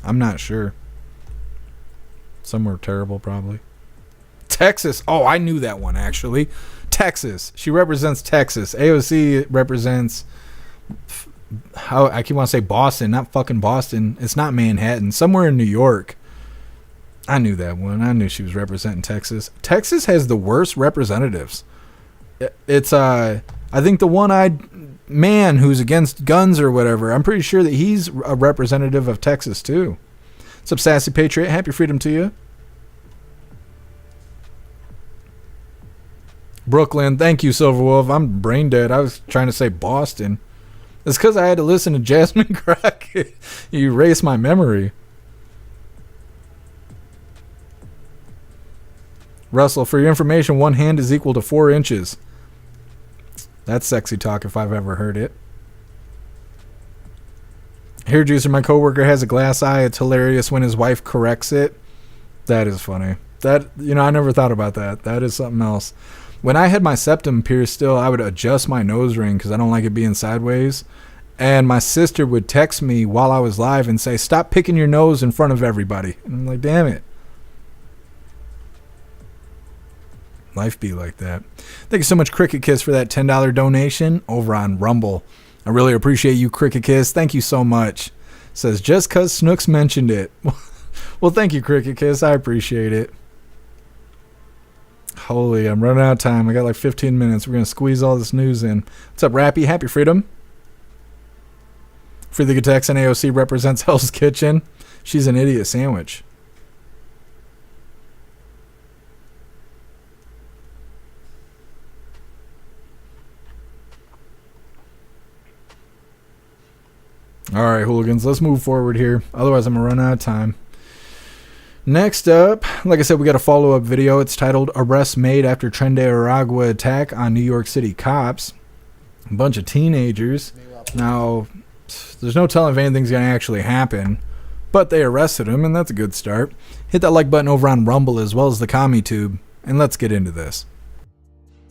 I'm not sure. Somewhere terrible, probably. Texas. Oh, I knew that one, actually. Texas. She represents Texas. AOC represents... I keep wanting to say Boston, not fucking Boston. It's not Manhattan. Somewhere in New York. I knew that one. I knew she was representing Texas. Texas has the worst representatives. It's I think the one-eyed man who's against guns or whatever. I'm pretty sure that he's a representative of Texas too. What's up, Sassy Patriot? Happy Freedom to you. Brooklyn. Thank you, Silverwolf. I'm brain dead. I was trying to say Boston. It's because I had to listen to Jasmine Crockett. You erased my memory. Russell, for your information, 1 hand is equal to 4 inches. That's sexy talk if I've ever heard it. Hair juicer, my coworker has a glass eye. It's hilarious when his wife corrects it. That is funny. That, I never thought about that. That is something else. When I had my septum pierced still, I would adjust my nose ring because I don't like it being sideways. And my sister would text me while I was live and say, "Stop picking your nose in front of everybody." And I'm like, damn it. Life be like that. Thank you so much, Cricket Kiss, for that $10 donation over on Rumble. I really appreciate you, Cricket Kiss. Thank you so much. Says, just because Snooks mentioned it. Well, thank you, Cricket Kiss. I appreciate it. Holy, I'm running out of time. I got like 15 minutes. We're going to squeeze all this news in. What's up, Rappy? Happy Freedom. Free the Good Text and AOC represents Hell's Kitchen. She's an idiot sandwich. All right, hooligans, let's move forward here. Otherwise, I'm going to run out of time. Next up, like I said, we got a follow-up video. It's titled Arrests Made After Tren de Aragua Attack on New York City Cops. A bunch of teenagers. Now, there's no telling if anything's going to actually happen, but they arrested him, and that's a good start. Hit that like button over on Rumble as well as the CommuTube, and let's get into this.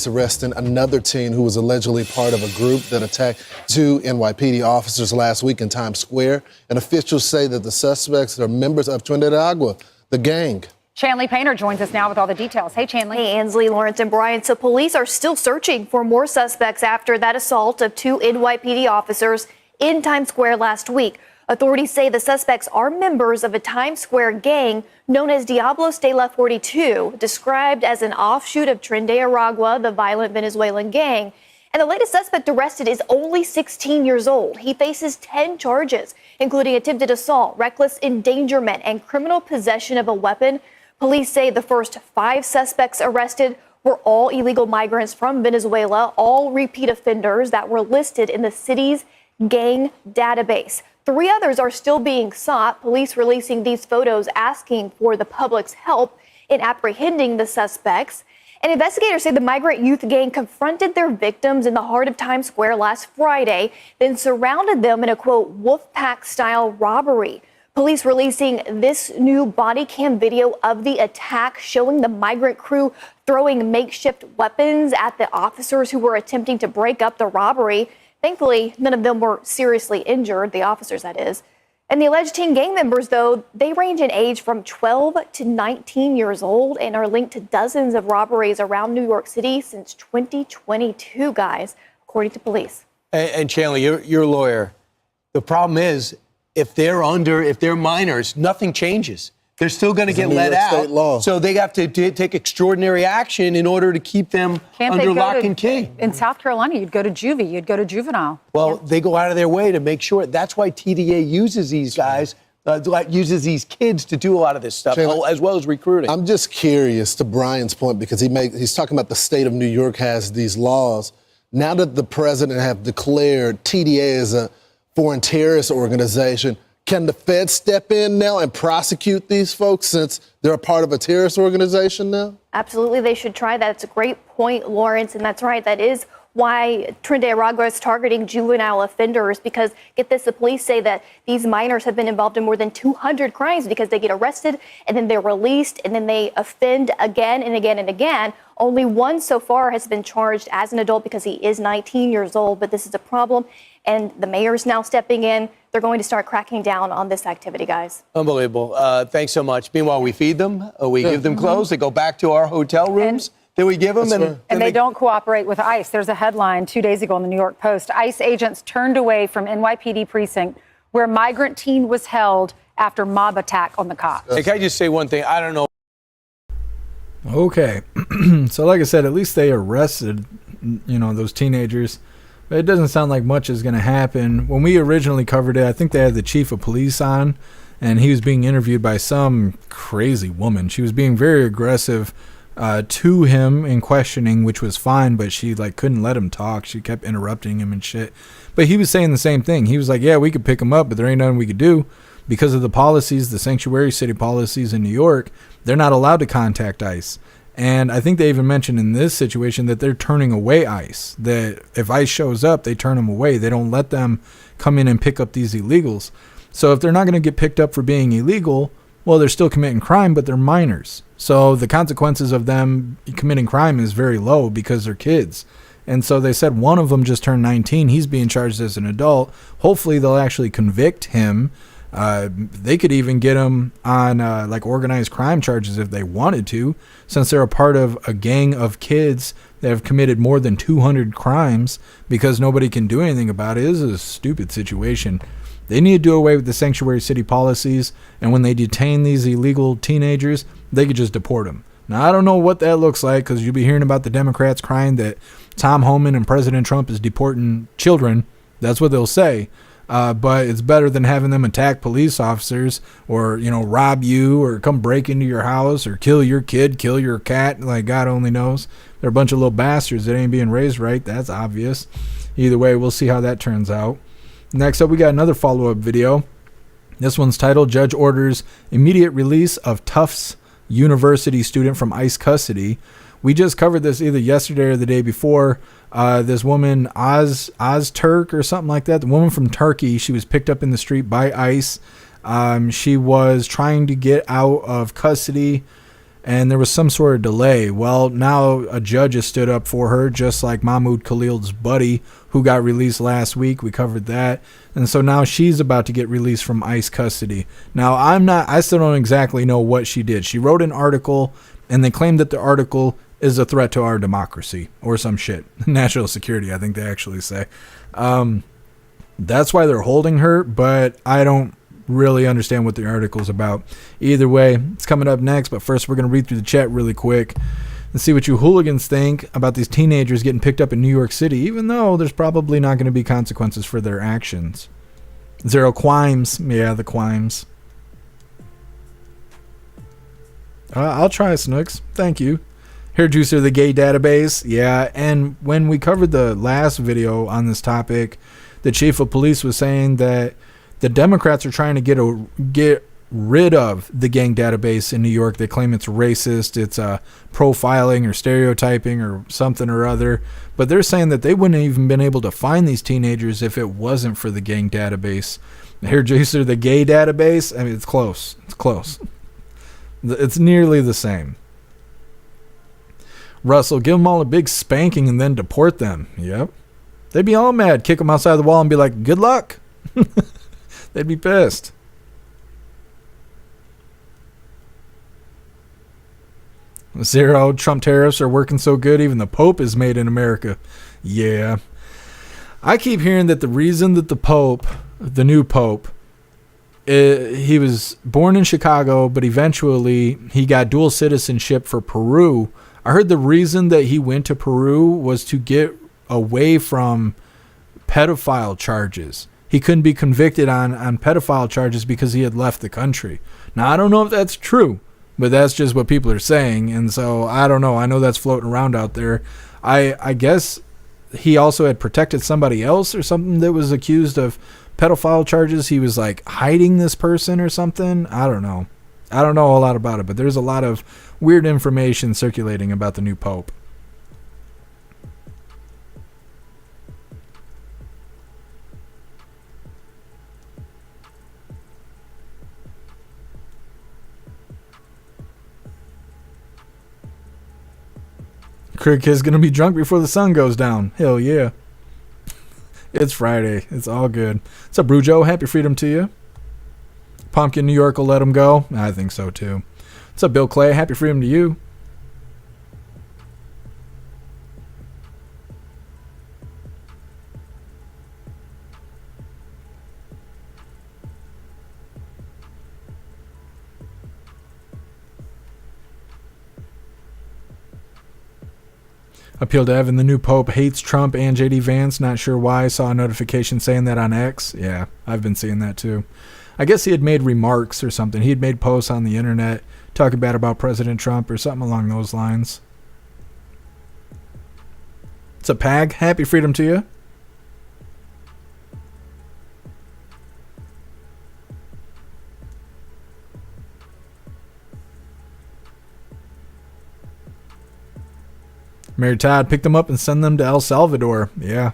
Arresting another teen who was allegedly part of a group that attacked two NYPD officers last week in Times Square. And officials say that the suspects are members of Tren de Aragua, the gang.
Chanley Painter joins us now with all the details. Hey, Chanley.
Hey, Ansley, Lawrence, and Brian. So police are still searching for more suspects after that assault of two NYPD officers in Times Square last week. Authorities say the suspects are members of a Times Square gang known as Diablos de la 42, described as an offshoot of Tren de Aragua, the violent Venezuelan gang. And the latest suspect arrested is only 16 years old. He faces 10 charges, including attempted assault, reckless endangerment, and criminal possession of a weapon. Police say the first 5 suspects arrested were all illegal migrants from Venezuela, all repeat offenders that were listed in the city's gang database. 3 others are still being sought, police releasing these photos asking for the public's help in apprehending the suspects. And investigators say the migrant youth gang confronted their victims in the heart of Times Square last Friday, then surrounded them in a, quote, wolf pack style robbery. Police releasing this new body cam video of the attack showing the migrant crew throwing makeshift weapons at the officers who were attempting to break up the robbery. Thankfully, none of them were seriously injured, the officers, that is. And the alleged teen gang members, though, they range in age from 12 to 19 years old and are linked to dozens of robberies around New York City since 2022, guys, according to police.
And Chanley, you're a lawyer. The problem is, if they're minors, nothing changes. They're still going to get let out. So they have to take extraordinary action in order to keep them under lock and key.
In South Carolina, you'd go to juvie, you'd go to juvenile.
Well, they go out of their way to make sure. That's why TDA uses these guys, uses these kids to do a lot of this stuff, as well as recruiting.
I'm just curious, to Brian's point, because he's talking about the state of New York has these laws. Now that the president have declared TDA as a foreign terrorist organization, can the Fed step in now and prosecute these folks since they're a part of a terrorist organization now?
Absolutely, they should try that. It's a great point, Lawrence, and that's right. That is why Tren de Aragua is targeting juvenile offenders, because, get this, the police say that these minors have been involved in more than 200 crimes because they get arrested and then they're released and then they offend again and again and again. Only one so far has been charged as an adult because he is 19 years old, but this is a problem, and the mayor's now stepping in. They're going to start cracking down on this activity, guys.
Unbelievable. Thanks so much. Meanwhile, we feed them. We give them clothes. They go back to our hotel rooms. Then we give them.
And they don't cooperate with ICE. There's a headline 2 days ago in the New York Post. ICE agents turned away from NYPD precinct where migrant teen was held after mob attack on the cops.
Hey, can I just say one thing? I don't know.
Okay. So like I said, at least they arrested, those teenagers. But it doesn't sound like much is going to happen. When we originally covered it, I think they had the chief of police on, and he was being interviewed by some crazy woman. She was being very aggressive to him in questioning, which was fine, but she couldn't let him talk. She kept interrupting him and shit. But he was saying the same thing. He was like, yeah, we could pick him up, but there ain't nothing we could do because of the policies, the sanctuary city policies in New York. They're not allowed to contact ICE. And I think they even mentioned in this situation that they're turning away ICE, that if ICE shows up, they turn them away. They don't let them come in and pick up these illegals. So if they're not going to get picked up for being illegal, well, they're still committing crime, but they're minors. So the consequences of them committing crime is very low because they're kids. And so they said one of them just turned 19. He's being charged as an adult. Hopefully they'll actually convict him They could even get them on like organized crime charges if they wanted to, since they're a part of a gang of kids that have committed more than 200 crimes because nobody can do anything about it. This is a stupid situation. They need to do away with the sanctuary city policies, and when they detain these illegal teenagers, they could just deport them. Now, I don't know what that looks like, because you'll be hearing about the Democrats crying that Tom Homan and President Trump is deporting children. That's what they'll say. But it's better than having them attack police officers or, rob you or come break into your house or kill your kid, kill your cat, like God only knows. They're a bunch of little bastards that ain't being raised right. That's obvious. Either way, we'll see how that turns out. Next up, we got another follow-up video. This one's titled, Judge Orders Immediate Release of Tufts University Student from ICE Custody. We just covered this either yesterday or the day before. This woman, Turk or something like that, the woman from Turkey, she was picked up in the street by ICE. She was trying to get out of custody, and there was some sort of delay. Well, now a judge has stood up for her, just like Mahmoud Khalil's buddy, who got released last week. We covered that. And so now she's about to get released from ICE custody. Now, I still don't exactly know what she did. She wrote an article, and they claimed that the article is a threat to our democracy or some shit. National security, I think they actually say. That's why they're holding her, but I don't really understand what the article's about. Either way, it's coming up next, but first we're going to read through the chat really quick and see what you hooligans think about these teenagers getting picked up in New York City, even though there's probably not going to be consequences for their actions. Zero Quimes. Yeah, the Quimes. I'll try, Snooks. Thank you. Hair Juicer, the gay database. Yeah, and when we covered the last video on this topic, the chief of police was saying that the Democrats are trying to get rid of the gang database in New York. They claim it's racist, it's profiling or stereotyping or something or other. But they're saying that they wouldn't have even been able to find these teenagers if it wasn't for the gang database. Hair Juicer, the gay database. I mean, it's close. It's close. It's nearly the same. Russell, give them all a big spanking and then deport them. Yep. They'd be all mad. Kick them outside the wall and be like, good luck. They'd be pissed. Zero, Trump tariffs are working so good, even the Pope is made in America. Yeah. I keep hearing that the reason that the Pope, the new Pope, he was born in Chicago, but eventually he got dual citizenship for Peru. I heard the reason that he went to Peru was to get away from pedophile charges. He couldn't be convicted on pedophile charges because he had left the country. Now, I don't know if that's true, but that's just what people are saying. And so I don't know. I know that's floating around out there. I guess he also had protected somebody else or something that was accused of pedophile charges. He was like hiding this person or something. I don't know. I don't know a lot about it, but there's a lot of weird information circulating about the new Pope. Crick is going to be drunk before the sun goes down. Hell yeah. It's Friday. It's all good. What's up, Brujo? Happy freedom to you. Pumpkin, New York will let him go. I think so, too. What's up, Bill Clay? Happy freedom to you. Appeal to Evan, the new Pope hates Trump and JD Vance. Not sure why. Saw a notification saying that on X. Yeah, I've been seeing that too. I guess he had made remarks or something. He had made posts on the internet talking bad about President Trump or something along those lines. It's a Pag. Happy freedom to you. Mary Todd, pick them up and send them to El Salvador. Yeah.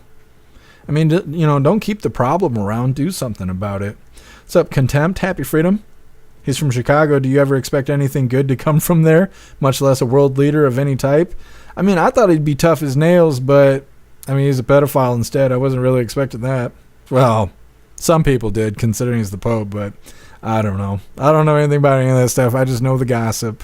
I mean, don't keep the problem around. Do something about it. What's up, Contempt? Happy freedom. He's from Chicago. Do you ever expect anything good to come from there, much less a world leader of any type? I mean, I thought he'd be tough as nails, but, I mean, he's a pedophile instead. I wasn't really expecting that. Well, Some people did, considering he's the Pope, but I don't know. I don't know anything about any of that stuff. I just know the gossip.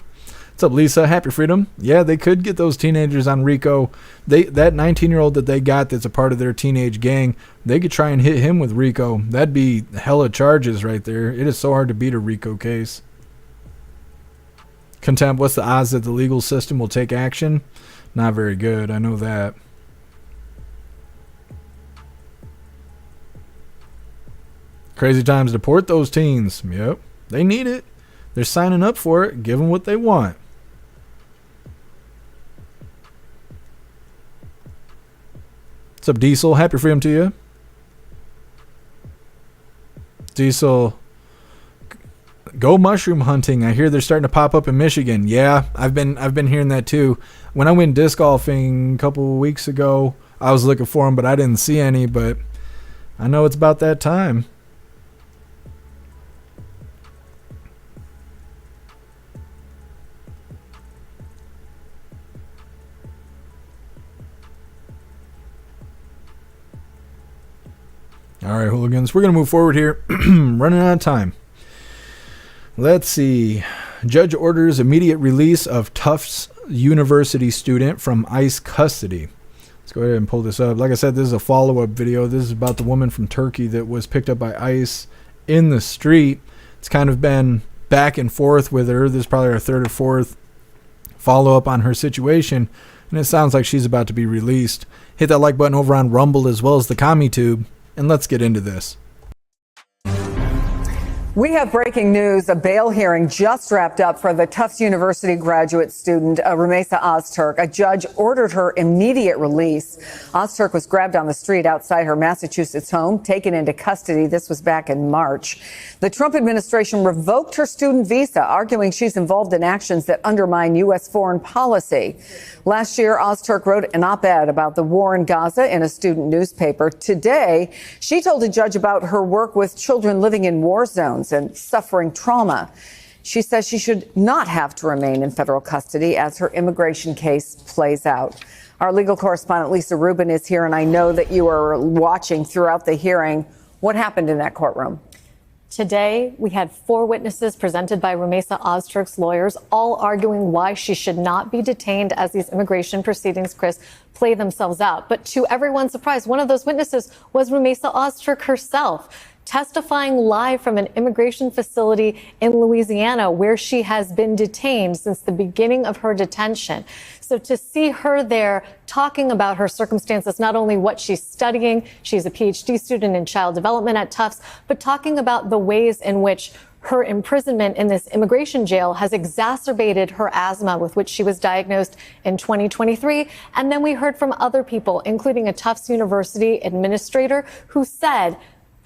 What's up, Lisa? Happy Freedom. Yeah, they could get those teenagers on RICO. That 19-year-old that they got that's a part of their teenage gang, they could try and hit him with RICO. That'd be hella charges right there. It is so hard to beat a RICO case. Contempt, what's the odds that the legal system will take action? Not very good. I know that. Crazy times. Deport those teens. Yep. They need it. They're signing up for it. Give them what they want. What's up, Diesel? Happy Freedom to you. Diesel, go mushroom hunting. I hear they're starting to pop up in Michigan. Yeah, I've been hearing that too. When I went disc golfing a couple of weeks ago, I was looking for them, but I didn't see any. But I know it's about that time. All right, hooligans, we're going to move forward here. Running out of time. Let's see. Judge orders immediate release of Tufts University student from ICE custody. Let's go ahead and pull this up. Like I said, this is a follow-up video. This is about the woman from Turkey that was picked up by ICE in the street. It's kind of been back and forth with her. This is probably our third or fourth follow-up on her situation, and it sounds like she's about to be released. Hit that like button over on Rumble as well as the CommuTube. And let's get into this.
We have breaking news. A bail hearing just wrapped up for the Tufts University graduate student, Rumeysa Ozturk. A judge ordered her immediate release. Ozturk was grabbed on the street outside her Massachusetts home, taken into custody. This was back in March. The Trump administration revoked her student visa, arguing she's involved in actions that undermine U.S. foreign policy. Last year, Ozturk wrote an op-ed about the war in Gaza in a student newspaper. Today, she told a judge about her work with children living in war zones and suffering trauma. She says she should not have to remain in federal custody as her immigration case plays out. Our legal correspondent Lisa Rubin is here, and I know that you are watching throughout the hearing. What happened in that courtroom?
Today, we had 4 witnesses presented by Rumeysa Ozturk's lawyers, all arguing why she should not be detained as these immigration proceedings, Chris, play themselves out. But to everyone's surprise, one of those witnesses was Rumeysa Ozturk herself, testifying live from an immigration facility in Louisiana where she has been detained since the beginning of her detention. So to see her there talking about her circumstances, not only what she's studying, she's a PhD student in child development at Tufts, but talking about the ways in which her imprisonment in this immigration jail has exacerbated her asthma, with which she was diagnosed in 2023. And then we heard from other people, including a Tufts University administrator, who said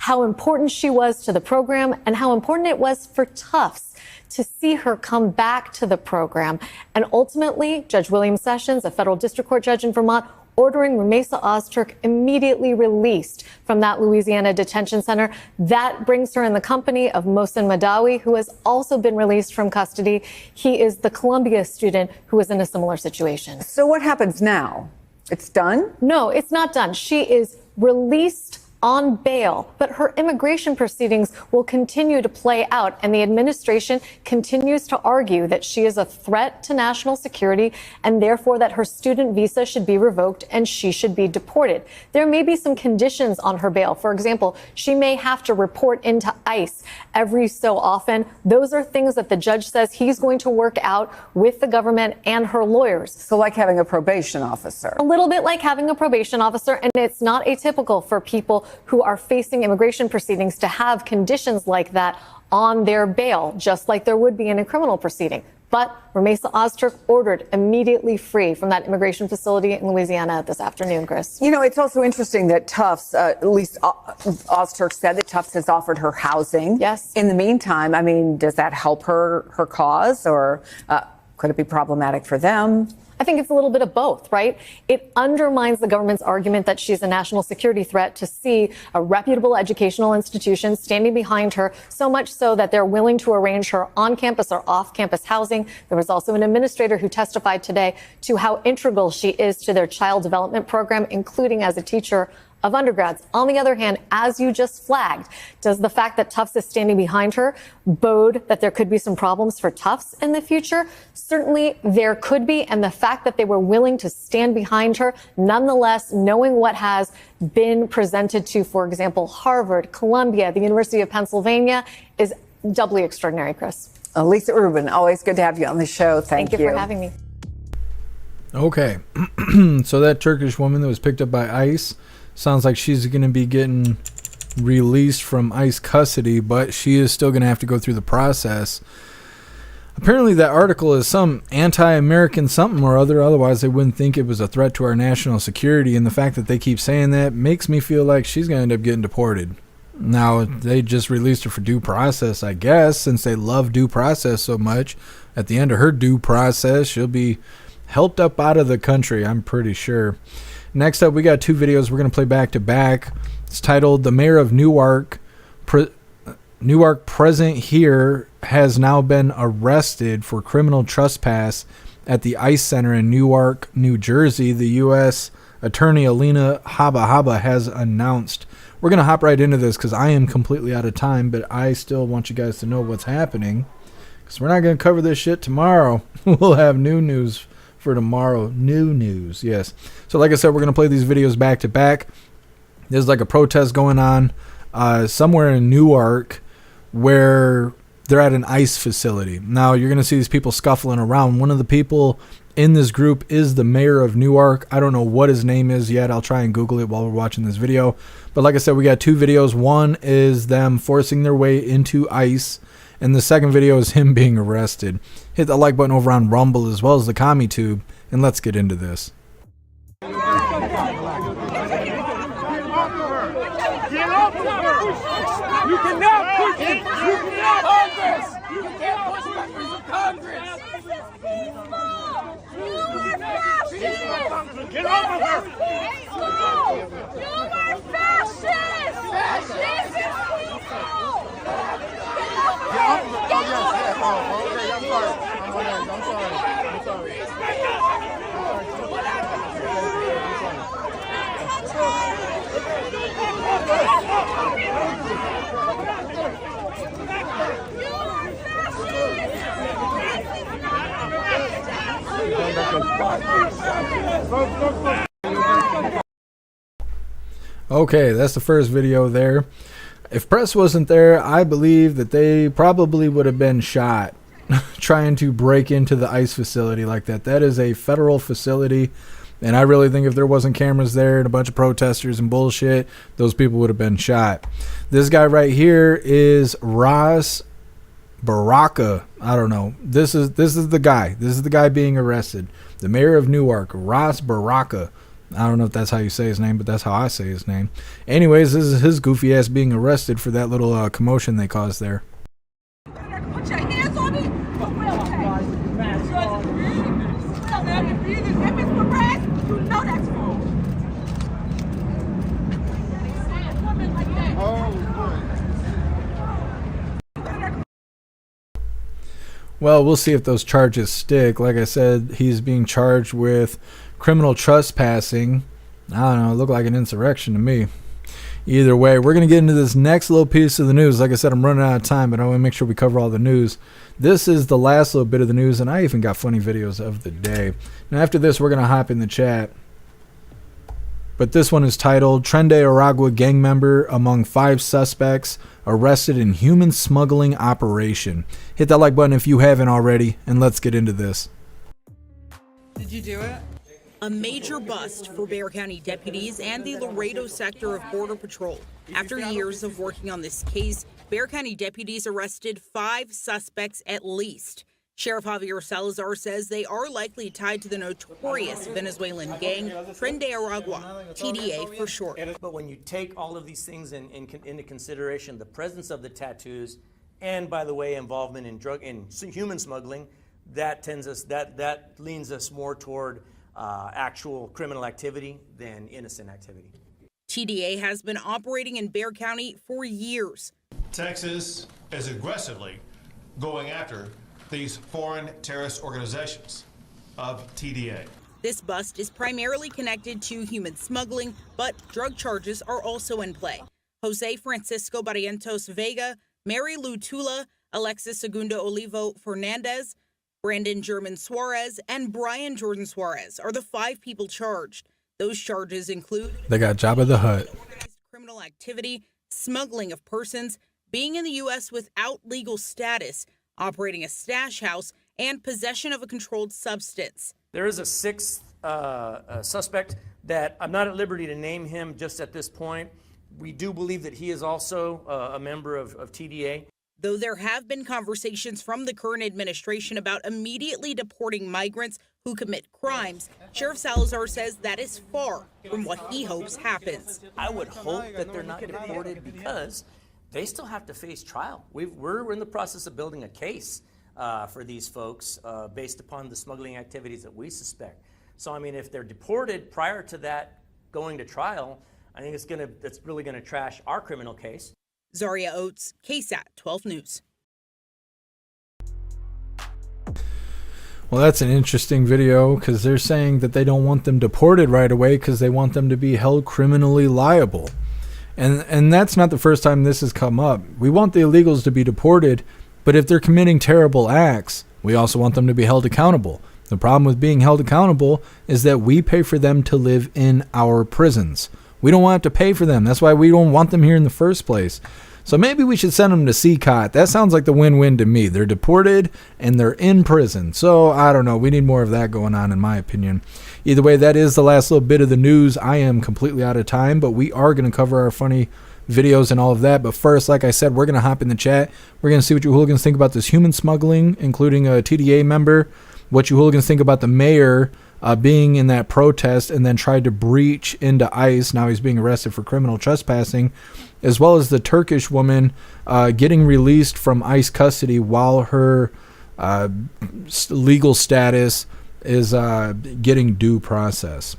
how important she was to the program and how important it was for Tufts to see her come back to the program. And ultimately, Judge William Sessions, a federal district court judge in Vermont, ordering Rumeysa Ozturk immediately released from that Louisiana detention center. That brings her in the company of Mohsen Madawi, who has also been released from custody. He is the Columbia student who is in a similar situation.
So what happens now? It's done?
No, it's not done. She is released on bail, but her immigration proceedings will continue to play out, and the administration continues to argue that she is a threat to national security and therefore that her student visa should be revoked and she should be deported. There may be some conditions on her bail. For example, she may have to report into ICE every so often. Those are things that the judge says he's going to work out with the government and her lawyers.
So like having a probation officer?
A little bit like having a probation officer, and it's not atypical for people who are facing immigration proceedings to have conditions like that on their bail, just like there would be in a criminal proceeding. But Rumeysa Ozturk ordered immediately free from that immigration facility in Louisiana this afternoon, Chris.
You know, it's also interesting that Tufts, at least Ozturk said that Tufts has offered her housing.
Yes.
In the meantime, I mean, does that help her cause, or could it be problematic for them?
I think it's a little bit of both, right? It undermines the government's argument that she's a national security threat to see a reputable educational institution standing behind her, so much so that they're willing to arrange her on-campus or off-campus housing. There was also an administrator who testified today to how integral she is to their child development program, including as a teacher of undergrads. On the other hand, as you just flagged, does the fact that Tufts is standing behind her bode that there could be some problems for Tufts in the future? Certainly there could be, and the fact that they were willing to stand behind her, nonetheless, knowing what has been presented to, for example, Harvard, Columbia, the University of Pennsylvania, is doubly extraordinary, Chris.
Lisa Rubin, always good to have you on the show. Thank you.
Thank you for having me.
Okay, so that Turkish woman that was picked up by ICE, sounds like she's going to be getting released from ICE custody, but she is still going to have to go through the process. Apparently that article is some anti-American something or other, otherwise they wouldn't think it was a threat to our national security, and the fact that they keep saying that makes me feel like she's going to end up getting deported. Now, they just released her for due process, I guess, since they love due process so much. At the end of her due process, she'll be helped up out of the country, I'm pretty sure. Next up, we got two videos we're going to play back to back. It's titled, "The Mayor of Newark, Newark present here, has now been arrested for criminal trespass at the ICE Center in Newark, New Jersey," the U.S. Attorney Alina Habba has announced. We're going to hop right into this because I am completely out of time, but I still want you guys to know what's happening because we're not going to cover this shit tomorrow. We'll have new news for tomorrow. New news, yes. So like I said, we're going to play these videos back to back. There's like a protest going on somewhere in Newark where they're at an ICE facility. Now you're going to see these people scuffling around. One of the people in this group is the mayor of Newark. I don't know what his name is yet. I'll try and Google it while we're watching this video. But like I said, we got two videos. One is them forcing their way into ICE, and the second video is him being arrested. Hit the like button over on Rumble as well as the CommiTube, and let's get into this.
Get off of her! You cannot push it! You cannot Congress! You can't push members of Congress! This is peaceful! You are fascists! Get off of her! Peaceful! You are fascists! This is peaceful! Get off of her! Get off of her! I'm sorry.
Okay, that's the first video there. If press wasn't there, I believe that they probably would have been shot trying to break into the ICE facility like that. That is a federal facility, and I really think if there wasn't cameras there and a bunch of protesters and bullshit, those people would have been shot. This guy right here is Ras Baraka. I don't know. This is the guy. This is the guy being arrested. The mayor of Newark, Ras Baraka. I don't know if that's how you say his name, but that's how I say his name. Anyways, this is his goofy ass being arrested for that little commotion they caused there.
Put your hands on me. You know that's wrong.
Well, we'll see if those charges stick. Like I said, he's being charged with criminal trespassing. I don't know, it looked like an insurrection to me. Either way, we're going to get into this next little piece of the news. Like I said, I'm running out of time, but I want to make sure we cover all the news. This is the last little bit of the news, and I even got funny videos of the day. Now, after this, we're going to hop in the chat. But this one is titled, Tren de Aragua gang member among 5 suspects arrested in human smuggling operation. Hit that like button if you haven't already, and let's get into this.
Did you do it? A major bust for Bexar County deputies and the Laredo sector of Border Patrol. After years of working on this case, Bexar County deputies arrested 5 suspects at least. Sheriff Javier Salazar says they are likely tied to the notorious Venezuelan gang, Tren de Aragua, TDA for short.
But when you take all of these things into consideration, the presence of the tattoos, and by the way, involvement in human smuggling, that leans us more toward actual criminal activity than innocent activity.
TDA has been operating in Bexar County for years.
Texas is aggressively going after these foreign terrorist organizations of TDA.
This bust is primarily connected to human smuggling, but drug charges are also in play. Jose Francisco Barrientos Vega, Mary Lou Tula, Alexis Segundo Olivo Fernandez, Brandon German Suarez, and Brian Jordan Suarez are the 5 people charged. Those charges include
They got Jabba the Hutt.
Criminal activity, smuggling of persons, being in the U.S. without legal status, operating a stash house, and possession of a controlled substance.
There is a 6th suspect that I'm not at liberty to name him just at this point. We do believe that he is also a member of TDA.
Though there have been conversations from the current administration about immediately deporting migrants who commit crimes, Sheriff Salazar says that is far from what he hopes happens.
I would hope that they're not deported because they still have to face trial. We're in the process of building a case for these folks based upon the smuggling activities that we suspect. So, I mean, if they're deported prior to that going to trial, I think it's really gonna trash our criminal case.
Zaria Oates, KSAT 12 News.
Well, that's an interesting video because they're saying that they don't want them deported right away because they want them to be held criminally liable. And that's not the first time this has come up. We want the illegals to be deported, but if they're committing terrible acts, we also want them to be held accountable. The problem with being held accountable is that we pay for them to live in our prisons. We don't want to pay for them. That's why we don't want them here in the first place. So maybe we should send them to CCOT. That sounds like the win-win to me. They're deported and they're in prison. So I don't know. We need more of that going on, in my opinion. Either way, that is the last little bit of the news. I am completely out of time, but we are going to cover our funny videos and all of that. But first, like I said, we're going to hop in the chat. We're going to see what you hooligans think about this human smuggling, including a TDA member. What you hooligans think about the mayor being in that protest and then tried to breach into ICE. Now he's being arrested for criminal trespassing, as well as the Turkish woman getting released from ICE custody while her legal status is getting due process.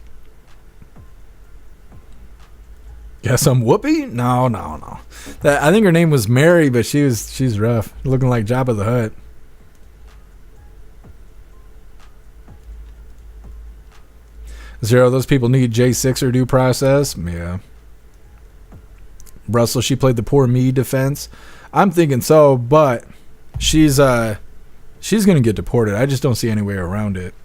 Guess I'm Whoopi? No. I think her name was Mary, but she's rough, looking like Jabba the Hutt. Zero, those people need J6 or due process. Yeah. Russell, she played the poor me defense. I'm thinking so, but she's gonna get deported. I just don't see any way around it.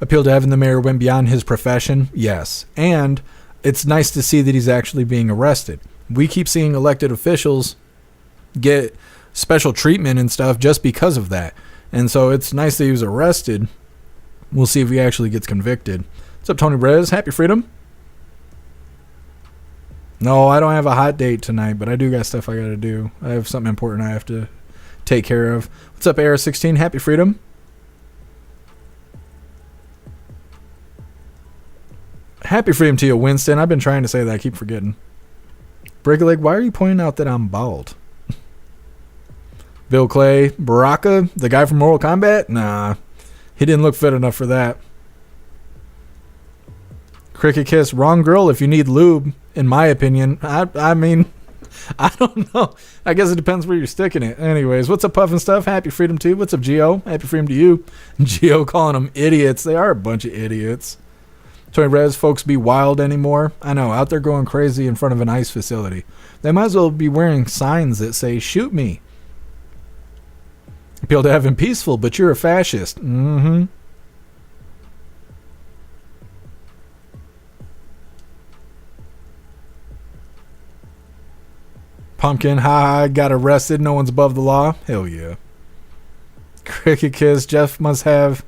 Appeal to heaven, the mayor went beyond his profession. Yes. And it's nice to see that he's actually being arrested. We keep seeing elected officials get special treatment and stuff just because of that. And so it's nice that he was arrested. We'll see if he actually gets convicted. What's up, Tony Rez? Happy freedom? No, I don't have a hot date tonight, but I do got stuff I got to do. I have something important I have to take care of. What's up, AR16? Happy freedom? Happy freedom to you, Winston. I've been trying to say that. I keep forgetting. Break a leg, why are you pointing out that I'm bald? Bill Clay, Baraka, the guy from Mortal Kombat? Nah, he didn't look fit enough for that. Cricket Kiss, wrong girl if you need lube, in my opinion. I mean, I don't know. I guess it depends where you're sticking it. Anyways, what's up, Puff and Stuff? Happy freedom to you. What's up, Gio? Happy freedom to you. Gio calling them idiots. They are a bunch of idiots. Tony Rez, folks be wild anymore. I know, out there going crazy in front of an ICE facility. They might as well be wearing signs that say, shoot me. Appeal to heaven peaceful, but you're a fascist. Mm-hmm. Pumpkin, haha, got arrested. No one's above the law. Hell yeah. Cricket Kiss, Jeff must have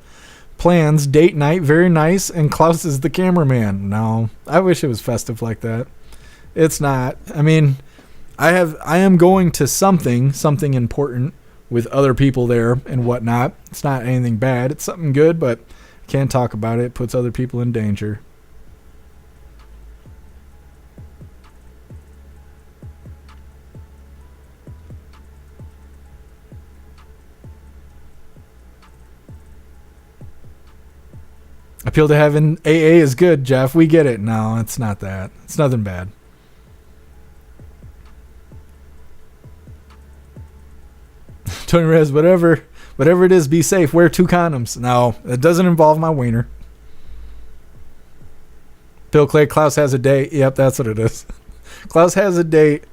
plans. Date night, very nice. And Klaus is the cameraman. No, I wish it was festive like that. It's not. I mean, I am going to something important with other people there and whatnot. It's not anything bad. It's something good, but can't talk about it. It puts other people in danger. Appeal to heaven. AA is good, Jeff. We get it. No, it's not that. It's nothing bad. Tony Rez, whatever it is, be safe. Wear 2 condoms. No, it doesn't involve my wiener. Bill Clay, Klaus has a date. Yep, that's what it is. Klaus has a date.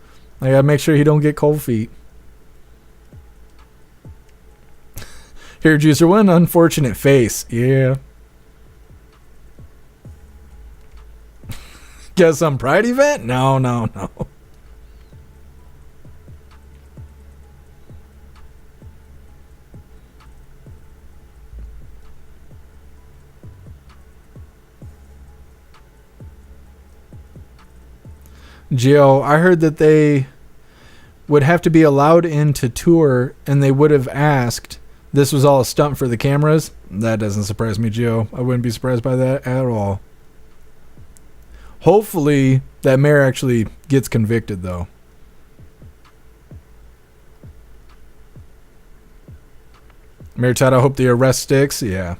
I gotta make sure he don't get cold feet. Here, Juicer, what an unfortunate face. Yeah. Guess some pride event? No. Gio, I heard that they would have to be allowed in to tour, and they would have asked. This was all a stunt for the cameras. That doesn't surprise me, Gio. I wouldn't be surprised by that at all. Hopefully, that mayor actually gets convicted, though. Mayor Todd, I hope the arrest sticks. Yeah.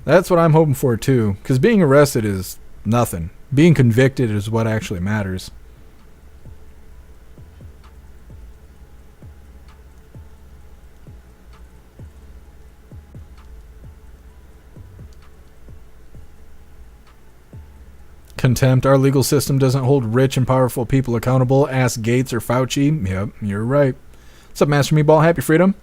That's what I'm hoping for, too. Because being arrested is nothing. Being convicted is what actually matters. Contempt. Our legal system doesn't hold rich and powerful people accountable. Ask Gates or Fauci. Yep, you're right. What's up, Master Meatball? Happy Freedom.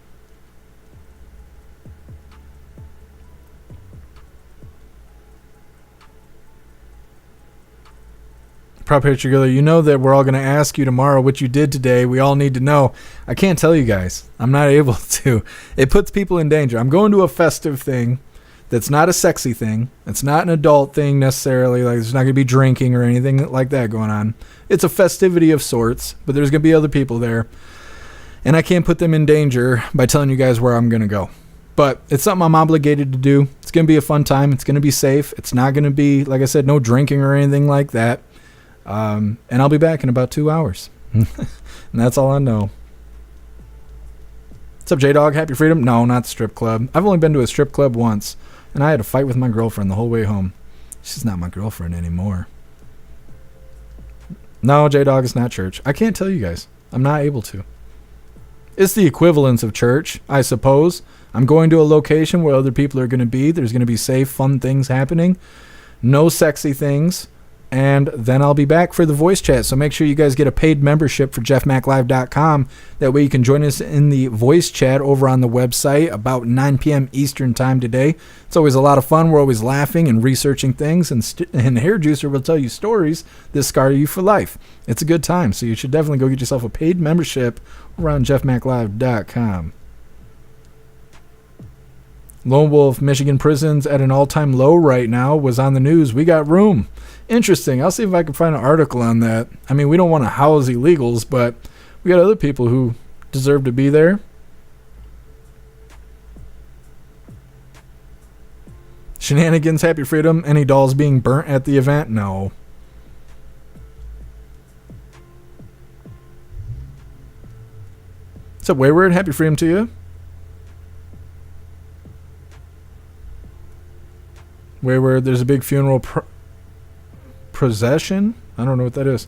Prop Picture Girl, you know that we're all going to ask you tomorrow what you did today. We all need to know. I can't tell you guys. I'm not able to. It puts people in danger. I'm going to a festive thing that's not a sexy thing. It's not an adult thing necessarily. Like, there's not going to be drinking or anything like that going on. It's a festivity of sorts, but there's going to be other people there. And I can't put them in danger by telling you guys where I'm going to go. But it's something I'm obligated to do. It's going to be a fun time. It's going to be safe. It's not going to be, like I said, no drinking or anything like that. And I'll be back in about 2 hours. And that's all I know. What's up, J-Dog? Happy Freedom? No, not the strip club. I've only been to a strip club once, and I had a fight with my girlfriend the whole way home. She's not my girlfriend anymore. No, J-Dog, it's not church. I can't tell you guys. I'm not able to. It's the equivalence of church, I suppose. I'm going to a location where other people are going to be. There's going to be safe, fun things happening. No sexy things. And then I'll be back for the voice chat. So make sure you guys get a paid membership for jeffmaclive.com. That way you can join us in the voice chat over on the website about 9 p.m. Eastern time today. It's always a lot of fun. We're always laughing and researching things. And Hair Juicer will tell you stories that scar you for life. It's a good time. So you should definitely go get yourself a paid membership over on jeffmaclive.com. Lone Wolf, Michigan prisons at an all-time low right now, was on the news. We got room. Interesting. I'll see if I can find an article on that. I mean, we don't want to house illegals, but we got other people who deserve to be there. Shenanigans, Happy Freedom. Any dolls being burnt at the event? No. What's up, Wayward? Happy Freedom to you. Wayward, there's a big funeral procession. I don't know what that is.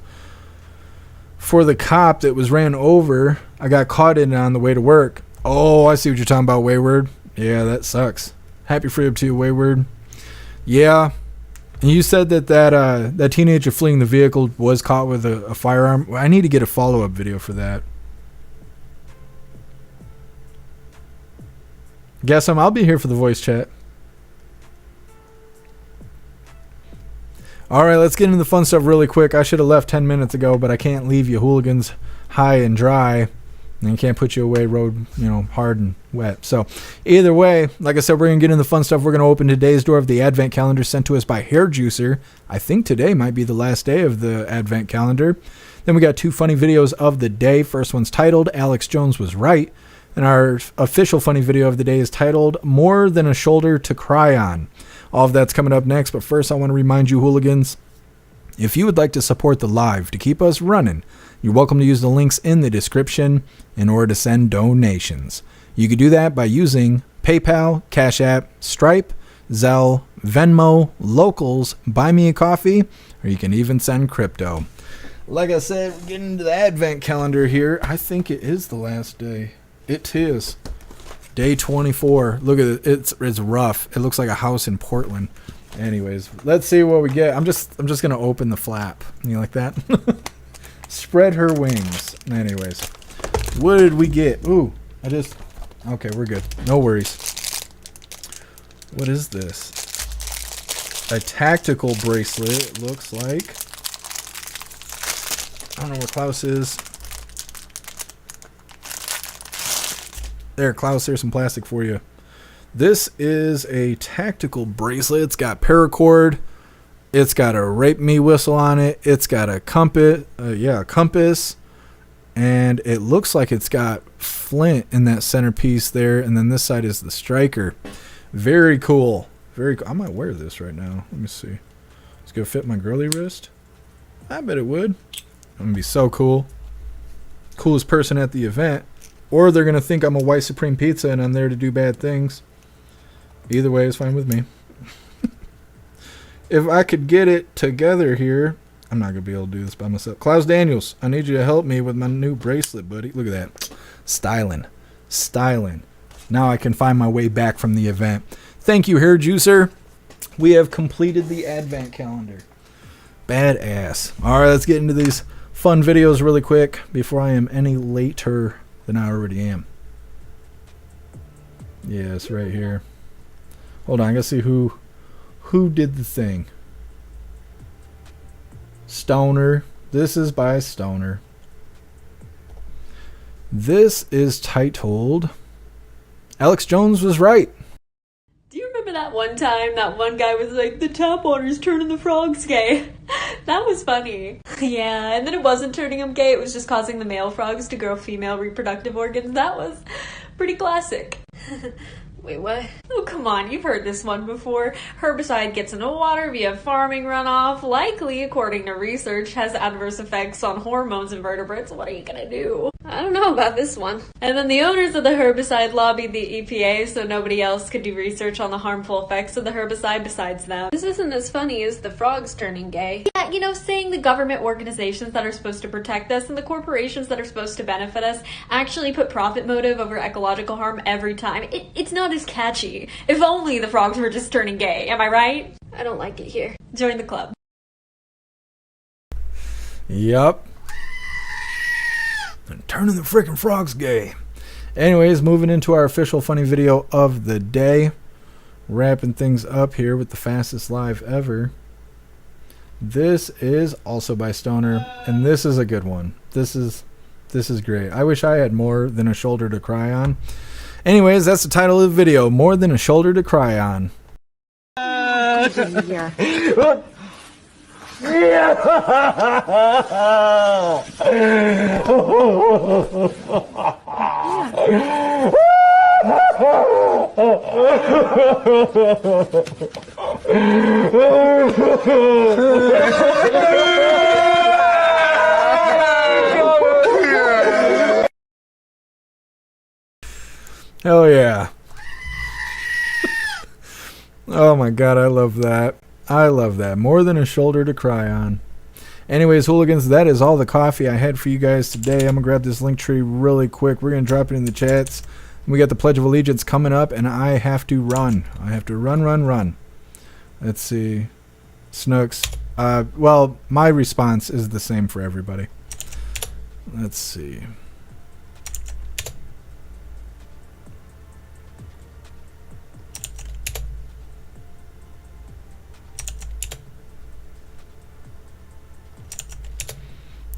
For the cop that was ran over, I got caught in it on the way to work. Oh, I see what you're talking about, Wayward. Yeah, that sucks. Happy Freedom to you, Wayward. Yeah. And you said that teenager fleeing the vehicle was caught with a firearm. I need to get a follow-up video for that. Guess I'll be here for the voice chat. All right, let's get into the fun stuff really quick. I should have left 10 minutes ago, but I can't leave you hooligans high and dry. And you can't put you away road, hard and wet. So either way, like I said, we're going to get into the fun stuff. We're going to open today's door of the Advent calendar sent to us by Hair Juicer. I think today might be the last day of the Advent calendar. Then we got 2 funny videos of the day. First one's titled, Alex Jones Was Right. And our official funny video of the day is titled, More Than a Shoulder to Cry On. All of that's coming up next, but first I want to remind you hooligans, if you would like to support the live to keep us running, you're welcome to use the links in the description in order to send donations. You can do that by using PayPal, Cash App, Stripe, Zelle, Venmo, Locals, Buy Me a Coffee, or you can even send crypto. Like I said, we're getting into the Advent calendar here. I think it is the last day. It is. Day 24. Look at it. It's rough. It looks like a house in Portland. Anyways, let's see what we get. I'm just gonna open the flap. You like that? Spread her wings. Anyways, what did we get? Ooh, okay, we're good. No worries. What is this? A tactical bracelet, it looks like. I don't know where Klaus is. There, Klaus, there's some plastic for you. This is a tactical bracelet. It's got paracord. It's got a rape me whistle on it. It's got a compass. A compass. And it looks like it's got flint in that centerpiece there. And then this side is the striker. Very cool. Very cool. I might wear this right now. Let me see. It's going to fit my girly wrist. I bet it would. I'm going to be so cool. Coolest person at the event. Or they're going to think I'm a white supreme pizza and I'm there to do bad things. Either way is fine with me. If I could get it together here, I'm not going to be able to do this by myself. Klaus Daniels, I need you to help me with my new bracelet, buddy. Look at that. Styling. Now I can find my way back from the event. Thank you, Hair Juicer. We have completed the advent calendar. Badass. All right, let's get into these fun videos really quick before I am any later than I already am. Yes, right here. Hold on, I gotta see who did the thing. Stoner. This is by Stoner. This is titled Alex Jones Was Right.
Do you remember that one time that one guy was like, the tap water's turning the frogs gay? That was funny. Yeah, and then it wasn't turning them gay, it was just causing the male frogs to grow female reproductive organs. That was pretty classic. Wait, what? Oh, come on, you've heard this one before. Herbicide gets into water via farming runoff, likely, according to research, has adverse effects on hormones in vertebrates. What are you gonna do? I don't know about this one. And then the owners of the herbicide lobbied the EPA so nobody else could do research on the harmful effects of the herbicide besides them. This isn't as funny as the frogs turning gay. Yeah, you know, saying the government organizations that are supposed to protect us and the corporations that are supposed to benefit us actually put profit motive over ecological harm every time. It's not as catchy. If only the frogs were just turning gay, am I right? I don't like it here. Join the club.
Yup. And turning the freaking frogs gay. Anyways, moving into our official funny video of the day. Wrapping things up here with the fastest live ever. This is also by Stoner, and this is a good one. This is great. I wish I had more than a shoulder to cry on. Anyways, that's the title of the video. More than a shoulder to cry on. Hell yeah. Oh my god, I love that. I love that. More than a shoulder to cry on. Anyways, hooligans, that is all the coffee I had for you guys today. I'm going to grab this link tree really quick. We're going to drop it in the chats. We got the Pledge of Allegiance coming up, and I have to run. I have to run. Let's see. Snooks. Well, my response is the same for everybody. Let's see.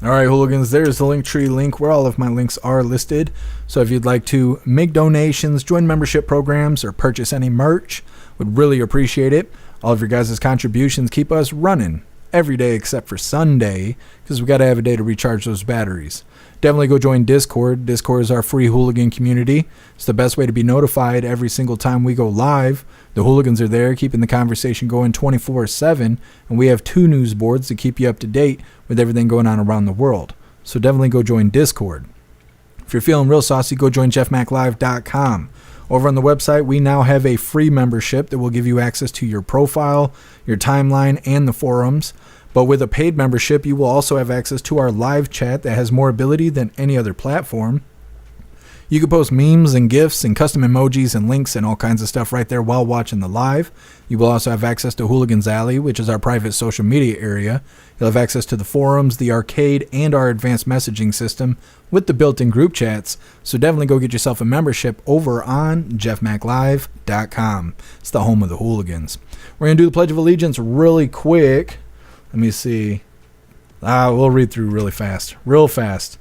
Alright, hooligans, there's the Linktree link where all of my links are listed. So if you'd like to make donations, join membership programs, or purchase any merch, would really appreciate it. All of your guys' contributions keep us running every day except for Sunday, because we got to have a day to recharge those batteries. Definitely go join Discord. Discord is our free hooligan community. It's the best way to be notified every single time we go live. The hooligans are there keeping the conversation going 24/7, and we have 2 news boards to keep you up to date with everything going on around the world. So definitely go join Discord. If you're feeling real saucy, go join jeffmaclive.com. Over on the website, we now have a free membership that will give you access to your profile, your timeline, and the forums. But with a paid membership, you will also have access to our live chat that has more ability than any other platform. You can post memes and GIFs and custom emojis and links and all kinds of stuff right there while watching the live. You will also have access to Hooligans Alley, which is our private social media area. You'll have access to the forums, the arcade, and our advanced messaging system with the built-in group chats. So definitely go get yourself a membership over on jeffmaclive.com. It's the home of the Hooligans. We're going to do the Pledge of Allegiance really quick. Let me see. We'll read through really fast. Real fast.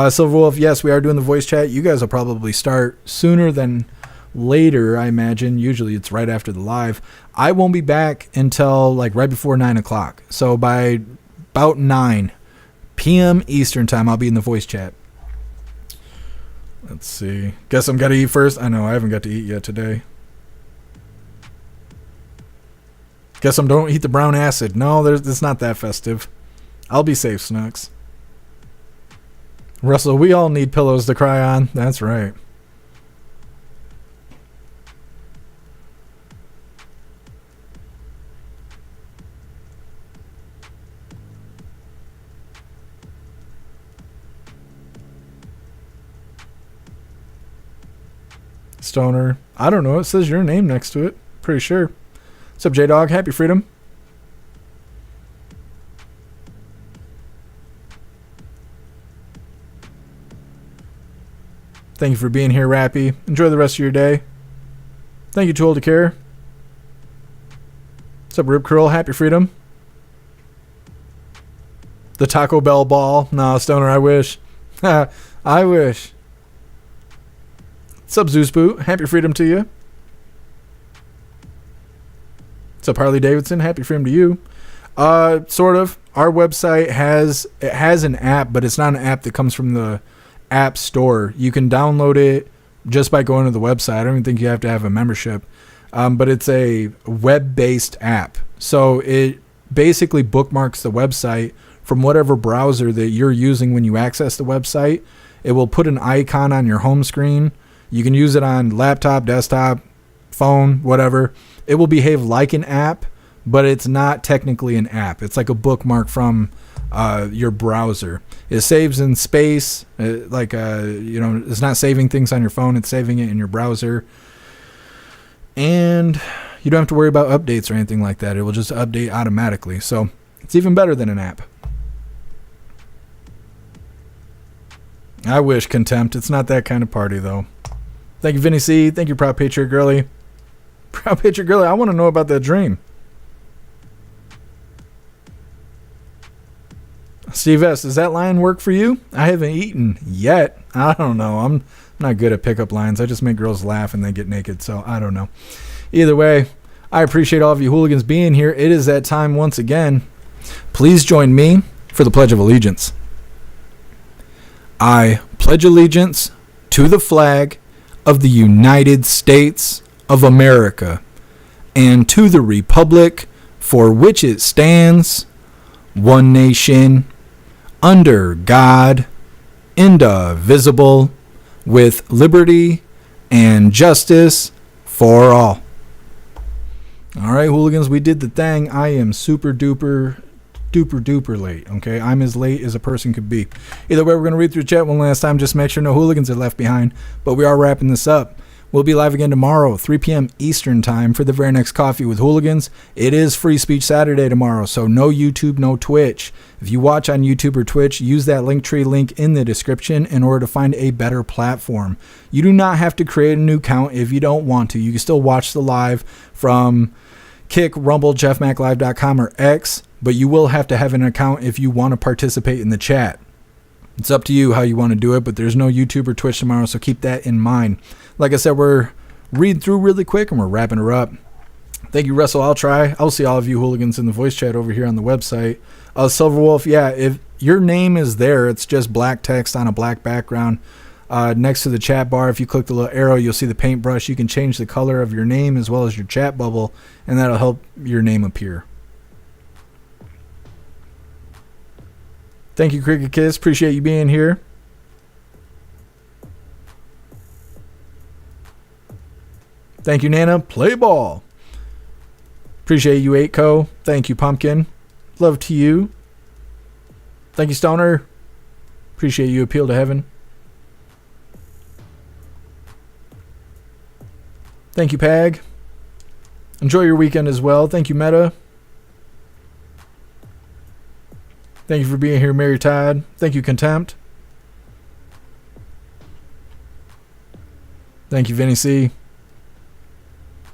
Silver Wolf, yes, we are doing the voice chat. You guys will probably start sooner than later, I imagine. Usually it's right after the live. I won't be back until like right before 9 o'clock. So by about 9 p.m. Eastern time, I'll be in the voice chat. Let's see. Guess I'm got to eat first. I know, I haven't got to eat yet today. Guess I'm don't eat the brown acid. No, it's not that festive. I'll be safe, Snooks. Russell, we all need pillows to cry on. That's right. Stoner. I don't know. It says your name next to it. Pretty sure. What's up, J-Dog? Happy Freedom. Thank you for being here, Rappy. Enjoy the rest of your day. Thank you, Too Old to Care. What's up, Rip Curl? Happy Freedom. The Taco Bell ball. No, Stoner, I wish. I wish. What's up, Zeus Boot? Happy Freedom to you. What's up, Harley Davidson? Happy Freedom to you. Sort of. Our website has an app, but it's not an app that comes from the App Store. You can download it just by going to the website. I don't even think you have to have a membership. But it's a web-based app. So it basically bookmarks the website from whatever browser that you're using when you access the website. It will put an icon on your home screen. You can use it on laptop, desktop, phone, whatever. It will behave like an app, but it's not technically an app. It's like a bookmark from your browser. It saves in space, it's not saving things on your phone. It's saving it in your browser. And you don't have to worry about updates or anything like that. It will just update automatically. So it's even better than an app. I wish, Contempt. It's not that kind of party, though. Thank you, Vinny C. Thank you, Proud Patriot Girly. Proud Patriot Girly, I want to know about that dream. Steve S., does that line work for you? I haven't eaten yet. I don't know. I'm not good at pickup lines. I just make girls laugh and they get naked, so I don't know. Either way, I appreciate all of you hooligans being here. It is that time once again. Please join me for the Pledge of Allegiance. I pledge allegiance to the flag of the United States of America and to the republic for which it stands, one nation, under God, indivisible, with liberty and justice for all. All right, hooligans, we did the thing. I am super duper late, okay? I'm as late as a person could be. Either way, we're going to read through chat one last time just to make sure no hooligans are left behind, but we are wrapping this up. We'll be live again tomorrow, 3 p.m. Eastern time for the very next Coffee with Hooligans. It is Free Speech Saturday tomorrow, so no YouTube, no Twitch. If you watch on YouTube or Twitch, use that Linktree link in the description in order to find a better platform. You do not have to create a new account if you don't want to. You can still watch the live from Kick, Rumble, jeffmaclive.com, or X, but you will have to have an account if you want to participate in the chat. It's up to you how you want to do it, but there's no YouTube or Twitch tomorrow, so keep that in mind. Like I said, we're reading through really quick and we're wrapping her up. Thank you, Russell. I'll try. I'll see all of you hooligans in the voice chat over here on the website. Silverwolf, yeah, if your name is there, it's just black text on a black background. Next to the chat bar, if you click the little arrow, you'll see the paintbrush. You can change the color of your name as well as your chat bubble, and that'll help your name appear. Thank you, Cricket Kiss. Appreciate you being here. Thank you, Nana. Play ball. Appreciate you, 8Co. Thank you, Pumpkin. Love to you. Thank you, Stoner. Appreciate you, Appeal to Heaven. Thank you, Pag. Enjoy your weekend as well. Thank you, Meta. Thank you for being here, Mary Todd. Thank you, Contempt. Thank you, Vinny C.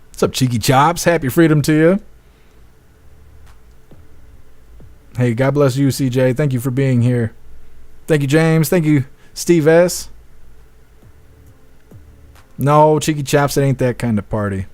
What's up, Cheeky Chops? Happy freedom to you. Hey, God bless you, CJ. Thank you for being here. Thank you, James. Thank you, Steve S. No, Cheeky Chops, it ain't that kind of party.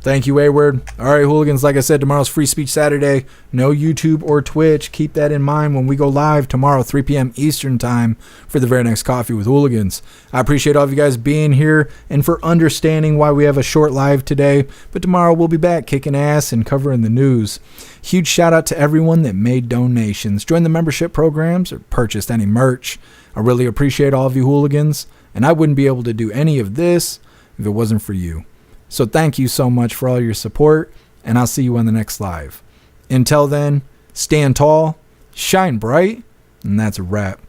Thank you, Wayward. All right, hooligans, like I said, tomorrow's Free Speech Saturday. No YouTube or Twitch. Keep that in mind when we go live tomorrow, 3 p.m. Eastern time for the very next Coffee with Hooligans. I appreciate all of you guys being here and for understanding why we have a short live today. But tomorrow we'll be back kicking ass and covering the news. Huge shout out to everyone that made donations, joined the membership programs, or purchased any merch. I really appreciate all of you hooligans, and I wouldn't be able to do any of this if it wasn't for you. So thank you so much for all your support, and I'll see you on the next live. Until then, stand tall, shine bright, and that's a wrap.